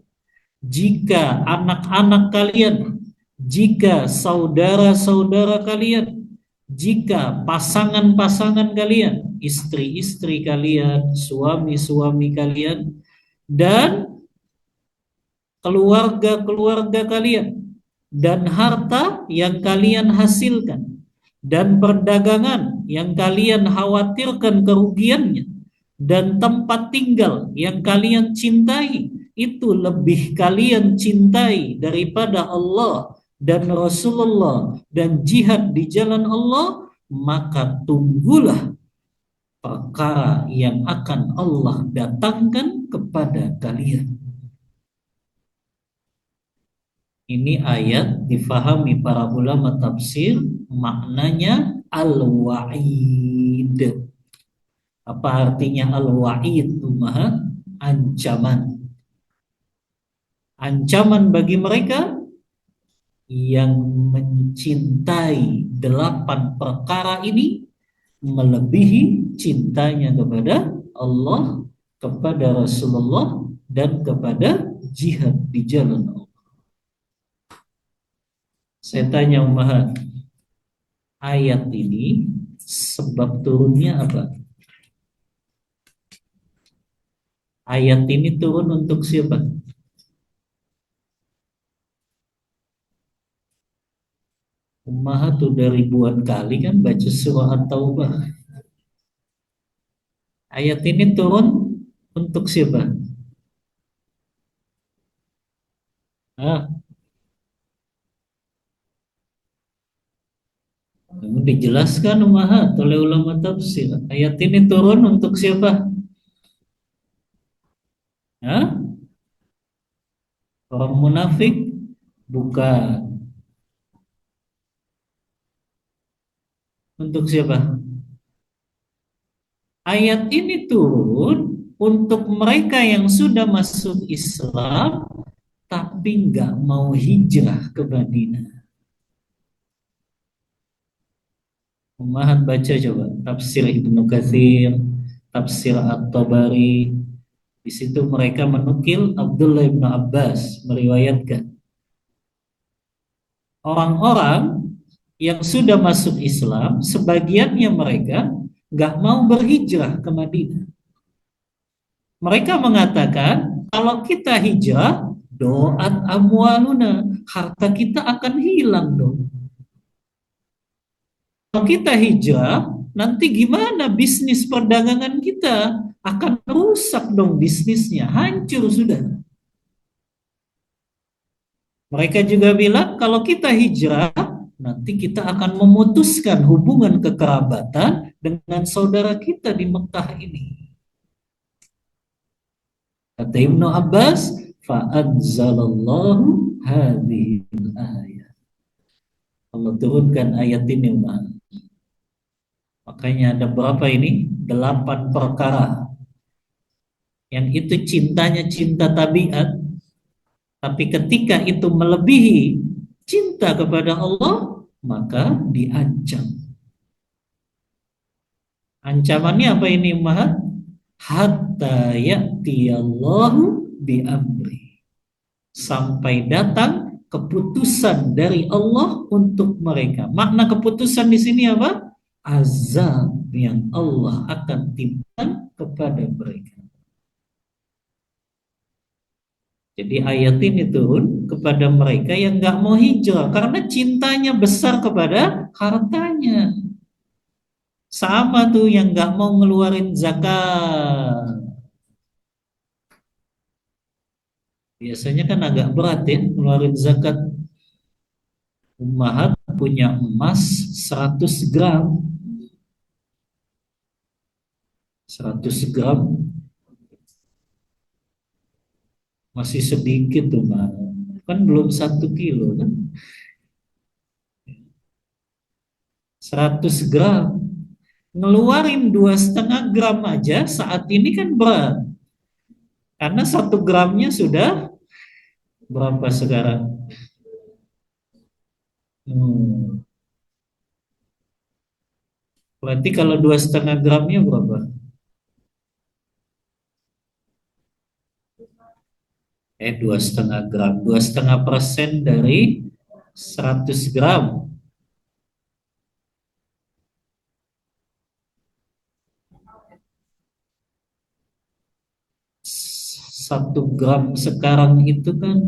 jika anak-anak kalian, jika saudara-saudara kalian, jika pasangan-pasangan kalian, istri-istri kalian, suami-suami kalian, dan keluarga-keluarga kalian, dan harta yang kalian hasilkan, dan perdagangan yang kalian khawatirkan kerugiannya, dan tempat tinggal yang kalian cintai, itu lebih kalian cintai daripada Allah dan Rasulullah dan jihad di jalan Allah, maka tunggulah perkara yang akan Allah datangkan kepada kalian. Ini ayat difahami para ulama tafsir maknanya al-wa'id. Apa artinya al-wa'id? Ancaman. Ancaman bagi mereka yang mencintai 8 perkara ini melebihi cintanya kepada Allah, kepada Rasulullah, dan kepada jihad di jalan Allah. Saya tanya Ummahat, ayat ini sebab turunnya apa? Ayat ini turun untuk siapa? Ummahat udah ribuan kali kan baca surah At-Taubah. Ayat ini turun untuk siapa? Namun dijelaskan Ummahat oleh ulama tafsir. Ayat ini turun untuk siapa? Orang munafik? Bukan. Untuk siapa? Ayat ini turun untuk mereka yang sudah masuk Islam tapi nggak mau hijrah ke Madinah. Ummahat baca coba tafsir Ibnu Katsir, tafsir At-Tabari. Di situ mereka menukil Abdullah bin Abbas meriwayatkan orang-orang yang sudah masuk Islam, sebagiannya mereka nggak mau berhijrah ke Madinah. Mereka mengatakan kalau kita hijrah, doat amwaluna, harta kita akan hilang dong. Kalau kita hijrah, nanti gimana bisnis perdagangan kita? Akan rusak dong bisnisnya, hancur sudah. Mereka juga bilang kalau kita hijrah, nanti kita akan memutuskan hubungan kekerabatan dengan saudara kita di Mekah ini. Kata Ibnu Abbas, fa'anzalallahu hadhil ayat. Allah turunkan ayat ini, makanya ada berapa ini? 8 perkara. Yang itu cintanya cinta tabiat, tapi ketika itu melebihi cinta kepada Allah, maka diancam. Ancamannya apa ini, Ummahat? Hatta ya'tiyallahu bi amri. Sampai datang keputusan dari Allah untuk mereka. Makna keputusan di sini apa? Azab yang Allah akan timpakan kepada mereka. Jadi ayat ini turun kepada mereka yang nggak mau hijrah karena cintanya besar kepada hartanya. Sama tuh yang nggak mau ngeluarin zakat. Biasanya kan agak berat ya ngeluarin zakat. Ummahat punya emas 100 gram. 100 gram masih sedikit tuh Mbak. Kan belum 1 kilo kan. 100 gram. Ngeluarin 2,5 gram aja saat ini kan berat. Karena 1 gramnya sudah berapa sekarang? Hmm. Berarti kalau 2,5 gramnya berapa? 2,5 gram. 2,5% dari 100 gram. 1 gram sekarang itu kan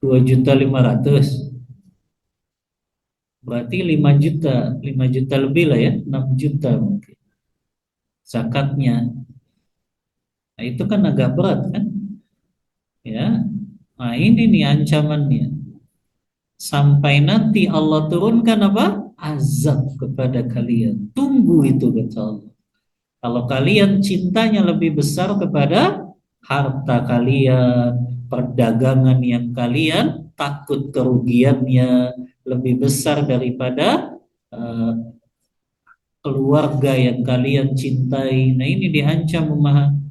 2,5 juta. Berarti 5 juta. 5 juta lebih lah ya. 6 juta mungkin. Zakatnya. Nah itu kan agak berat kan? Ya. Nah ini nih ancamannya. Sampai nanti Allah turunkan apa? Azab kepada kalian. Tunggu itu kata Allah. Kalau kalian cintanya lebih besar kepada harta kalian, perdagangan yang kalian takut kerugiannya lebih besar daripada eh, keluarga yang kalian cintai. Nah, ini diancam umat.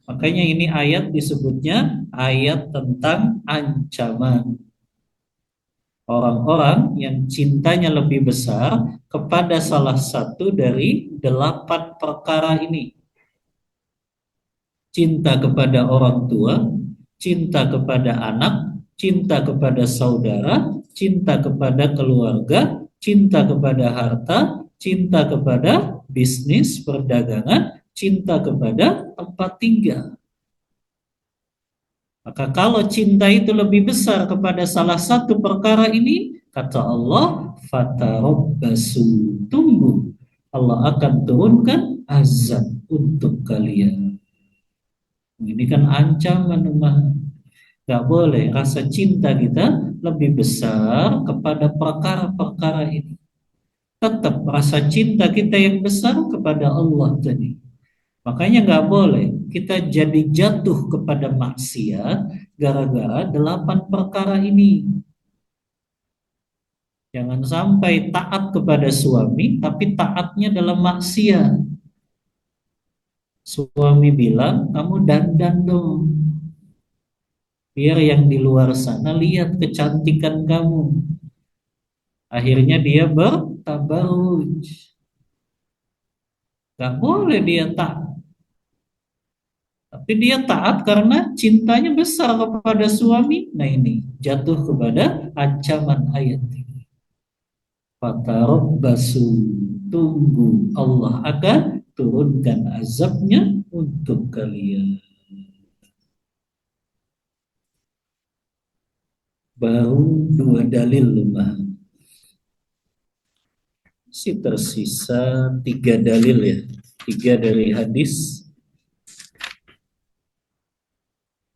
Makanya ini ayat disebutnya ayat tentang ancaman. Orang-orang yang cintanya lebih besar kepada salah satu dari 8 perkara ini. Cinta kepada orang tua, cinta kepada anak, cinta kepada saudara, cinta kepada keluarga, cinta kepada harta, cinta kepada bisnis, perdagangan, cinta kepada tempat tinggal. Maka kalau cinta itu lebih besar kepada salah satu perkara ini, kata Allah, fatarabbasu, tunggu. Allah akan turunkan azab untuk kalian. Ini kan ancaman umat. Gak boleh rasa cinta kita lebih besar kepada perkara-perkara ini. Tetap rasa cinta kita yang besar kepada Allah tadi. Makanya nggak boleh kita jadi jatuh kepada maksiat gara-gara 8 perkara ini. Jangan sampai taat kepada suami tapi taatnya dalam maksiat. Suami bilang, kamu dandan dong. Biar yang di luar sana lihat kecantikan kamu. Akhirnya dia bertabarruj. Gak boleh dia taat. Tapi dia taat karena cintanya besar kepada suami. Nah ini jatuh kepada ancaman ayat ini. Fatarabbasu, tunggu Allah akan turunkan azabnya untuk kalian. Baru 2 dalil lemah. Tersisa 3 dalil ya. 3 dari hadis.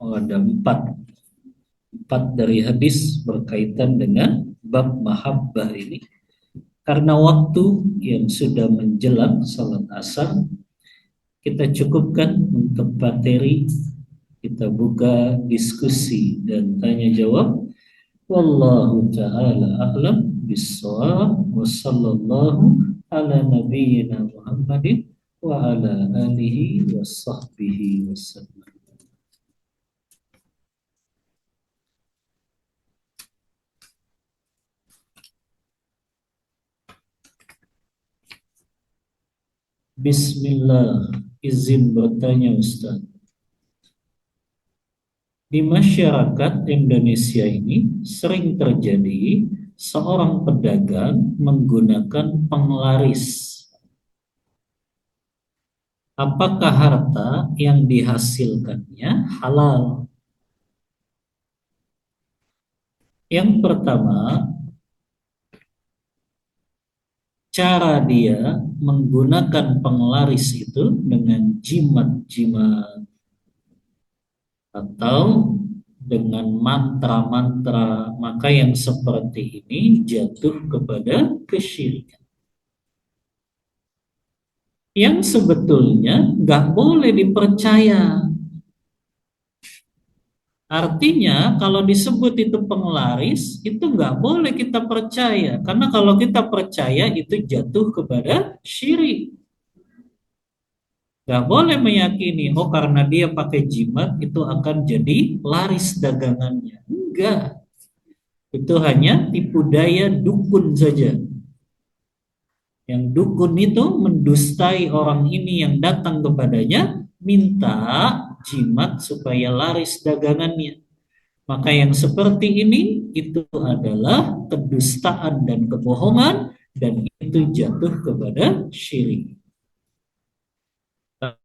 Oh, ada 4 dari hadis berkaitan dengan bab mahabbah ini. Karena waktu yang sudah menjelang salat asar, kita cukupkan untuk materi. Kita buka diskusi dan tanya jawab. Wallahu ta'ala a'lam bissawab. Wa sallallahu ala nabiyyina Muhammadin wa ala alihi wa sahbihi wasallam. Bismillah, izin bertanya Ustaz. Di masyarakat Indonesia ini sering terjadi seorang pedagang menggunakan penglaris. Apakah harta yang dihasilkannya halal? Yang pertama, cara dia menggunakan penglaris itu dengan jimat-jimat atau dengan mantra-mantra, maka yang seperti ini jatuh kepada kesyirikan. Yang sebetulnya nggak boleh dipercaya. Artinya kalau disebut itu penglaris, itu nggak boleh kita percaya. Karena kalau kita percaya itu jatuh kepada syirik. Nggak boleh meyakini, oh karena dia pakai jimat itu akan jadi laris dagangannya. Enggak. Itu hanya tipu daya dukun saja. Yang dukun itu mendustai orang ini yang datang kepadanya, minta jimat supaya laris dagangannya. Maka yang seperti ini itu adalah kedustaan dan kebohongan dan itu jatuh kepada syirik.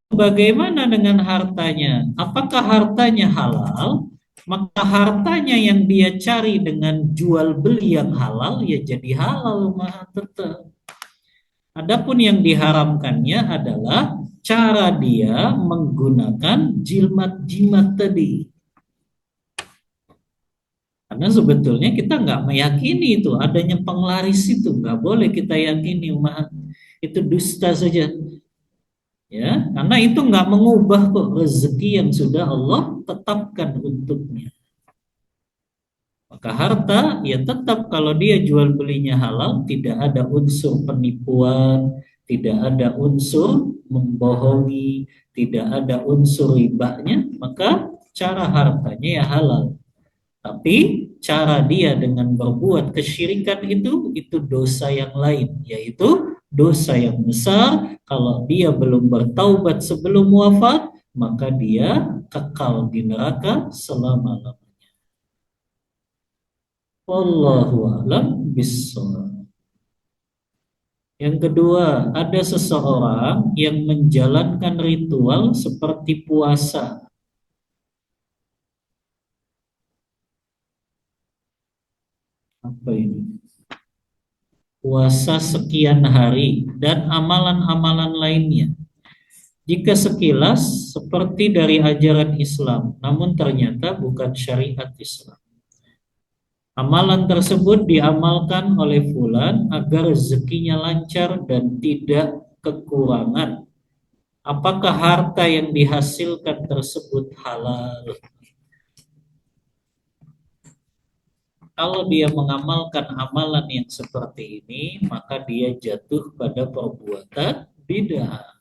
Bagaimana dengan hartanya? Apakah hartanya halal? Maka hartanya yang dia cari dengan jual beli yang halal ya jadi halal mah tetap. Adapun yang diharamkannya adalah cara dia menggunakan jimat-jimat tadi. Karena sebetulnya kita nggak meyakini itu adanya penglaris itu, nggak boleh kita yakini, itu dusta saja, ya. Karena itu nggak mengubah kok rezeki yang sudah Allah tetapkan untuknya. Maka harta ya tetap kalau dia jual belinya halal, tidak ada unsur penipuan, tidak ada unsur membohongi, tidak ada unsur ribanya, maka cara hartanya ya halal. Tapi cara dia dengan berbuat kesyirikan itu dosa yang lain, yaitu dosa yang besar. Kalau dia belum bertaubat sebelum wafat, maka dia kekal di neraka selama-lamanya. Wallahu a'lam bishawab. Yang kedua, ada seseorang yang menjalankan ritual seperti puasa. Apa ini? Puasa sekian hari dan amalan-amalan lainnya. Jika sekilas seperti dari ajaran Islam, namun ternyata bukan syariat Islam. Amalan tersebut diamalkan oleh fulan agar rezekinya lancar dan tidak kekurangan. Apakah harta yang dihasilkan tersebut halal? Kalau dia mengamalkan amalan yang seperti ini, maka dia jatuh pada perbuatan bid'ah.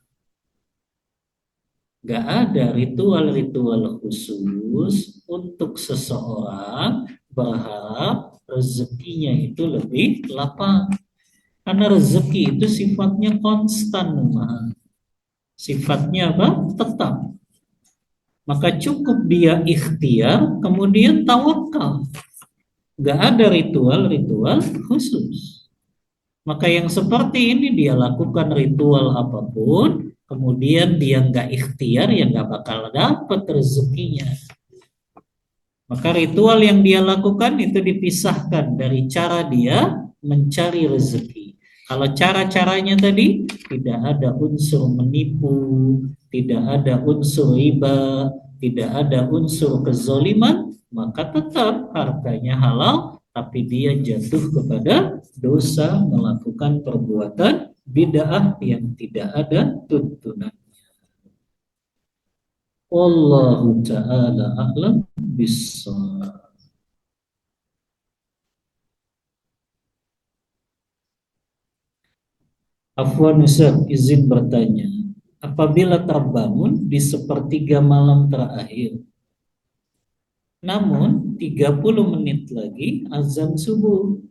Gak ada ritual-ritual khusus untuk seseorang berharap rezekinya itu lebih lapang. Karena rezeki itu sifatnya konstan, sifatnya apa? Tetap. Maka cukup dia ikhtiar, kemudian tawakal. Gak ada ritual-ritual khusus. Maka yang seperti ini dia lakukan ritual apapun, kemudian dia nggak ikhtiar, ya nggak bakal dapat rezekinya. Maka ritual yang dia lakukan itu dipisahkan dari cara dia mencari rezeki. Kalau cara-caranya tadi tidak ada unsur menipu, tidak ada unsur riba, tidak ada unsur kezoliman, maka tetap hartanya halal, tapi dia jatuh kepada dosa melakukan perbuatan bid'ah yang tidak ada tuntunan. Wallahu ta'ala a'lam bissawab. Afwan Ustaz, izin bertanya. Apabila terbangun di sepertiga malam terakhir, namun 30 menit lagi azan subuh,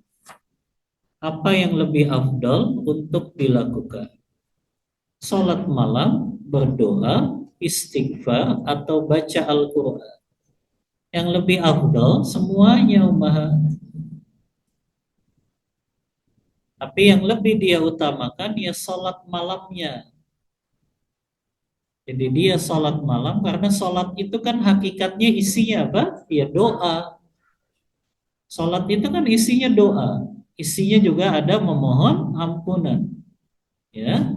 apa yang lebih afdal untuk dilakukan? Salat malam, berdoa, istighfar, atau baca Al-Quran? Yang lebih afdal semuanya ummahat. Tapi yang lebih dia utamakan ya salat malamnya. Jadi dia salat malam karena salat itu kan hakikatnya isinya apa? Ya doa. Salat itu kan isinya doa. Isinya juga ada memohon ampunan. Ya,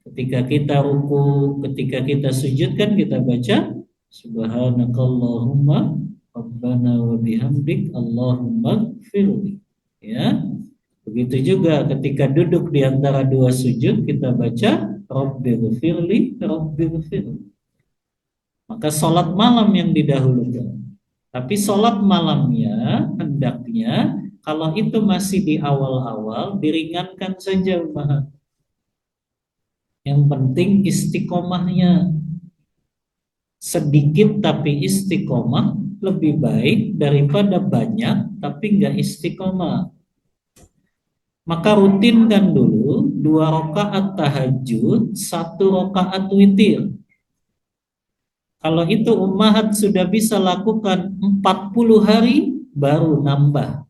ketika kita ruku, ketika kita sujud kan kita baca Subhanakallahumma Rabbana wa bihamdik Allahumma gfirli. Ya, begitu juga ketika duduk di antara dua sujud kita baca Rabbighfirli Rabbighfirli. Maka sholat malam yang didahulukan. Tapi sholat malamnya hendaknya kalau itu masih di awal-awal diringankan saja umat. Yang penting istiqomahnya sedikit tapi istiqomah lebih baik daripada banyak tapi nggak istiqomah. Maka rutinkan dulu 2 rakaat tahajud, 1 rakaat witir. Kalau itu ummahat sudah bisa lakukan 40 hari baru nambah.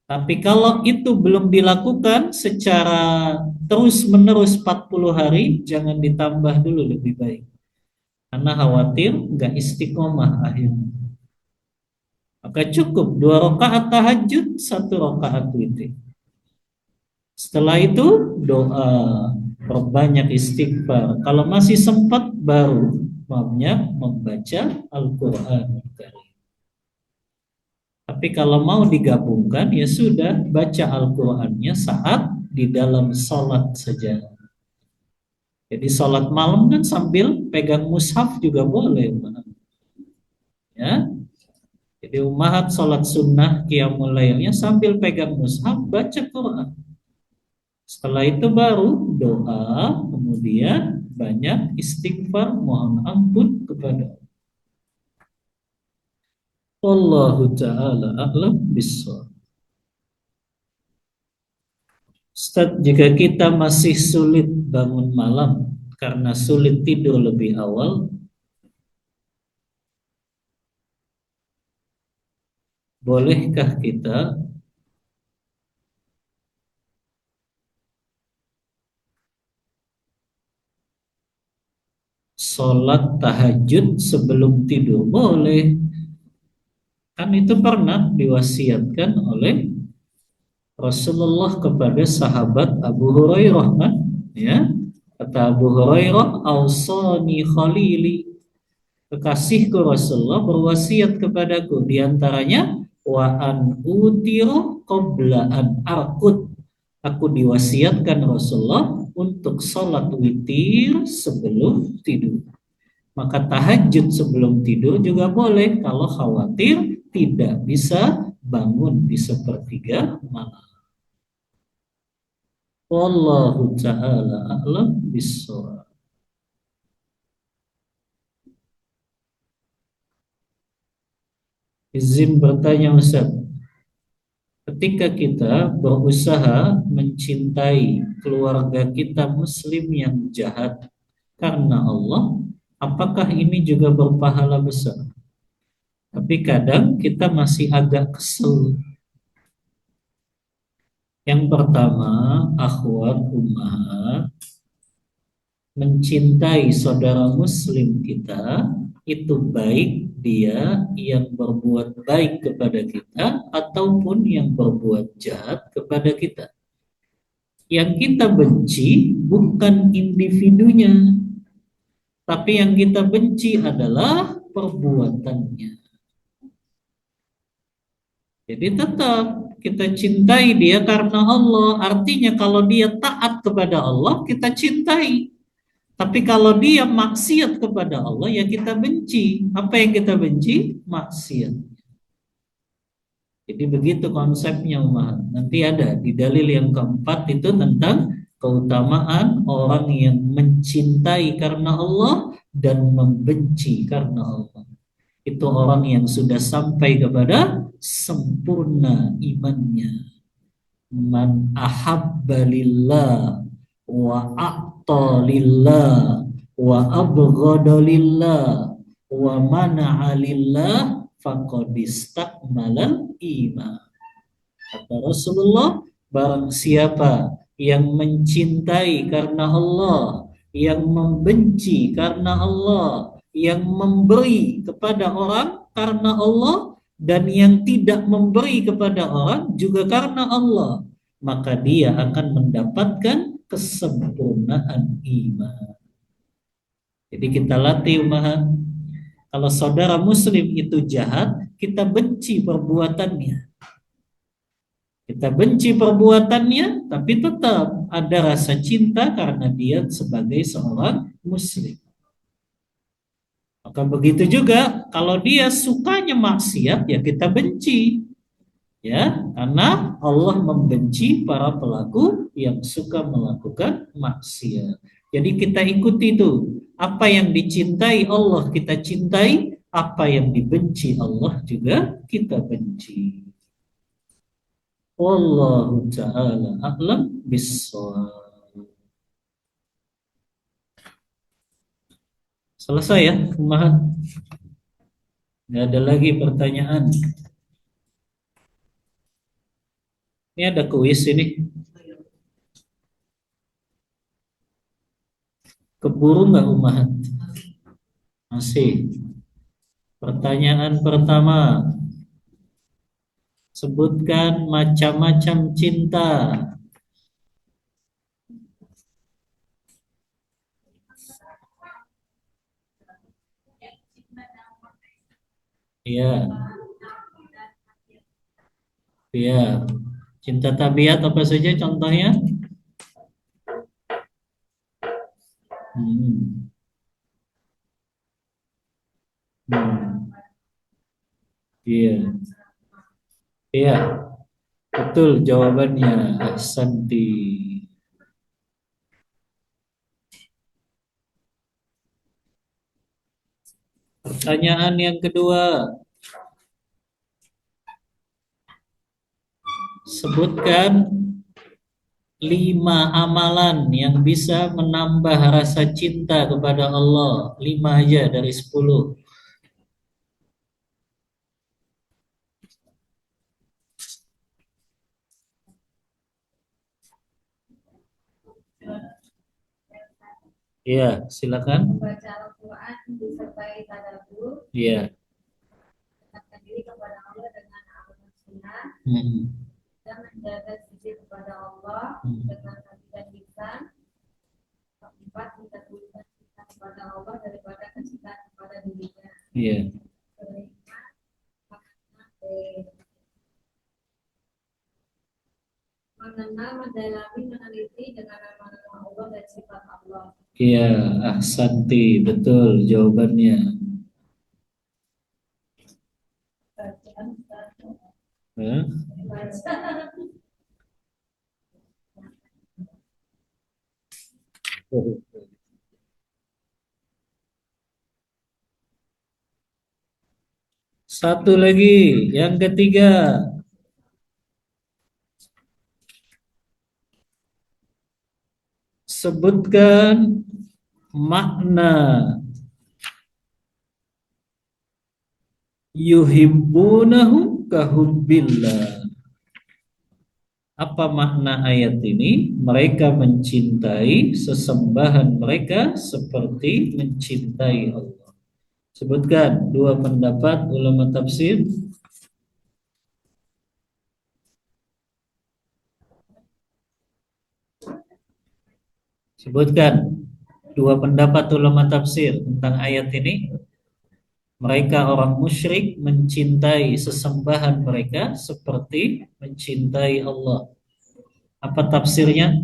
Tapi kalau itu belum dilakukan secara terus-menerus 40 hari, jangan ditambah dulu lebih baik. Karena khawatir nggak istiqomah akhirnya. Maka cukup 2 rakaat tahajud, 1 rakaat witir. Setelah itu doa, perbanyak istighfar. Kalau masih sempat baru banyak membaca Al-Quran. Tapi kalau mau digabungkan ya sudah baca Al-Qur'annya saat di dalam sholat saja. Jadi sholat malam kan sambil pegang mushaf juga boleh. Ya. Jadi ummahat sholat sunnah qiyamul lailnya sambil pegang mushaf baca Quran. Setelah itu baru doa, kemudian banyak istighfar, mohon ampun kepada Allah. Wallahu ta'ala a'lam bissawab. Ustaz, jika kita masih sulit bangun malam karena sulit tidur lebih awal, bolehkah kita sholat tahajud sebelum tidur? Boleh. Kan itu pernah diwasiatkan oleh Rasulullah kepada sahabat Abu Hurairah kan? Ya. Kata Abu Hurairah, "Ausani khalili." Kekasihku Rasulullah berwasiat kepadaku, di antaranya wa an utiru qabla an arqud. Aku diwasiatkan Rasulullah untuk sholat witir sebelum tidur. Maka tahajud sebelum tidur juga boleh kalau khawatir tidak bisa bangun di sepertiga malam. Wallahu ta'ala a'lam bissawab. Izin bertanya Ustaz, ketika kita berusaha mencintai keluarga kita muslim yang jahat karena Allah, apakah ini juga berpahala besar? Tapi kadang kita masih agak kesel. Yang pertama, akhwat ummahat, mencintai saudara muslim kita itu baik dia yang berbuat baik kepada kita ataupun yang berbuat jahat kepada kita. Yang kita benci bukan individunya, tapi yang kita benci adalah perbuatannya. Jadi tetap kita cintai dia karena Allah. Artinya kalau dia taat kepada Allah, kita cintai. Tapi kalau dia maksiat kepada Allah, ya kita benci. Apa yang kita benci? Maksiat. Jadi begitu konsepnya umat. Nanti ada di dalil yang keempat itu tentang keutamaan orang yang mencintai karena Allah dan membenci karena Allah. Itu orang yang sudah sampai kepada sempurna imannya. Man ahabba lillah wa a'ta lillah wa abghada lillah wa mana'a lillah faqad istakmalal iman. Kata Rasulullah, barang siapa yang mencintai karena Allah, yang membenci karena Allah, yang memberi kepada orang karena Allah, dan yang tidak memberi kepada orang juga karena Allah, maka dia akan mendapatkan kesempurnaan iman. Jadi kita latih umat, kalau saudara muslim itu jahat, kita benci perbuatannya. Kita benci perbuatannya, tapi tetap ada rasa cinta karena dia sebagai seorang muslim. Maka begitu juga kalau dia sukanya maksiat, ya kita benci. Ya, karena Allah membenci para pelaku yang suka melakukan maksiat. Jadi kita ikuti itu. Apa yang dicintai Allah kita cintai, apa yang dibenci Allah juga kita benci. Wallahu ta'ala a'lam bissawab. Selesai ya, Kumahan? Nggak ada lagi pertanyaan. Ini ada kuis ini. Keburu nggak Umahan? Masih. Pertanyaan pertama. Sebutkan macam-macam cinta. Iya, iya. Cinta tabiat apa saja contohnya? Hmm. Hmm. Iya, iya. Betul jawabannya. Ahsanti. Pertanyaan yang kedua. Sebutkan 5 amalan yang bisa menambah rasa cinta kepada Allah. 5 aja dari 10. Iya, silakan. Membaca Al-Quran disertai tadabbur, Iya. mendekatkan diri kepada Allah dengan amalan sunnah, Hmm. dan menjaga diri kepada Allah dengan hati dan lisan. Keempat, mendatangkan cinta kepada Allah daripada kecintaan kepada dirinya. Iya. Kelima, mengenal, mendalami, meneliti dengan nama-nama Allah dan sifat Allah. Iya, ahsanti, betul jawabannya. Hah? Satu lagi, yang ketiga. Sebutkan makna yuhibbunahu kahubbillah. Apa makna ayat ini? Mereka mencintai sesembahan mereka seperti mencintai Allah. Sebutkan 2 pendapat ulama tafsir. Sebutkan 2 pendapat ulama tafsir tentang ayat ini. Mereka orang musyrik mencintai sesembahan mereka seperti mencintai Allah. Apa tafsirnya?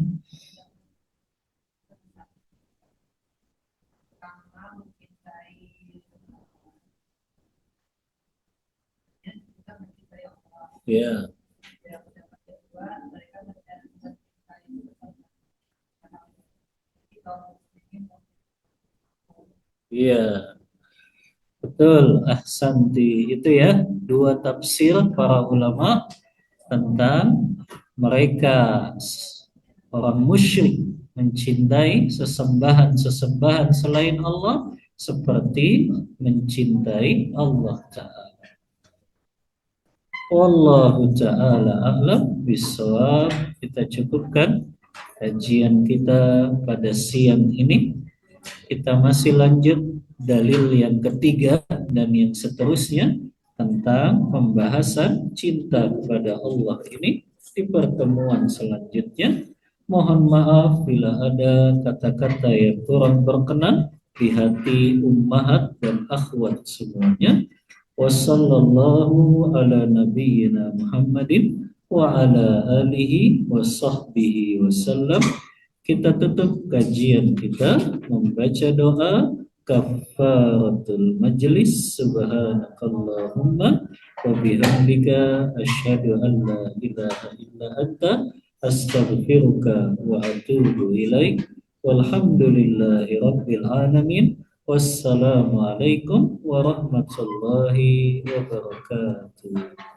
Ya, iya, betul. Ahsanti. Itu ya, 2 tafsir para ulama tentang mereka orang musyrik mencintai sesembahan-sesembahan selain Allah seperti mencintai Allah Ta'ala. Wallahu ta'ala a'lam bishawab. Kita cukupkan kajian kita pada siang ini. Kita masih lanjut dalil yang ketiga dan yang seterusnya tentang pembahasan cinta kepada Allah ini di pertemuan selanjutnya. Mohon maaf bila ada kata-kata yang kurang berkenan di hati ummahat dan akhwat semuanya. Wassallallahu ala nabiyyina Muhammadin wa ala alihi wa sahbihi wasallam. Kita tutup kajian kita membaca doa kafaratul majlis. Subhanakallahumma wa bihamdika asyhadu an la ilaha illa anta astaghfiruka wa atubu ilaik. Walhamdulillahi rabbil alamin. Wassalamualaikum warahmatullahi wabarakatuh.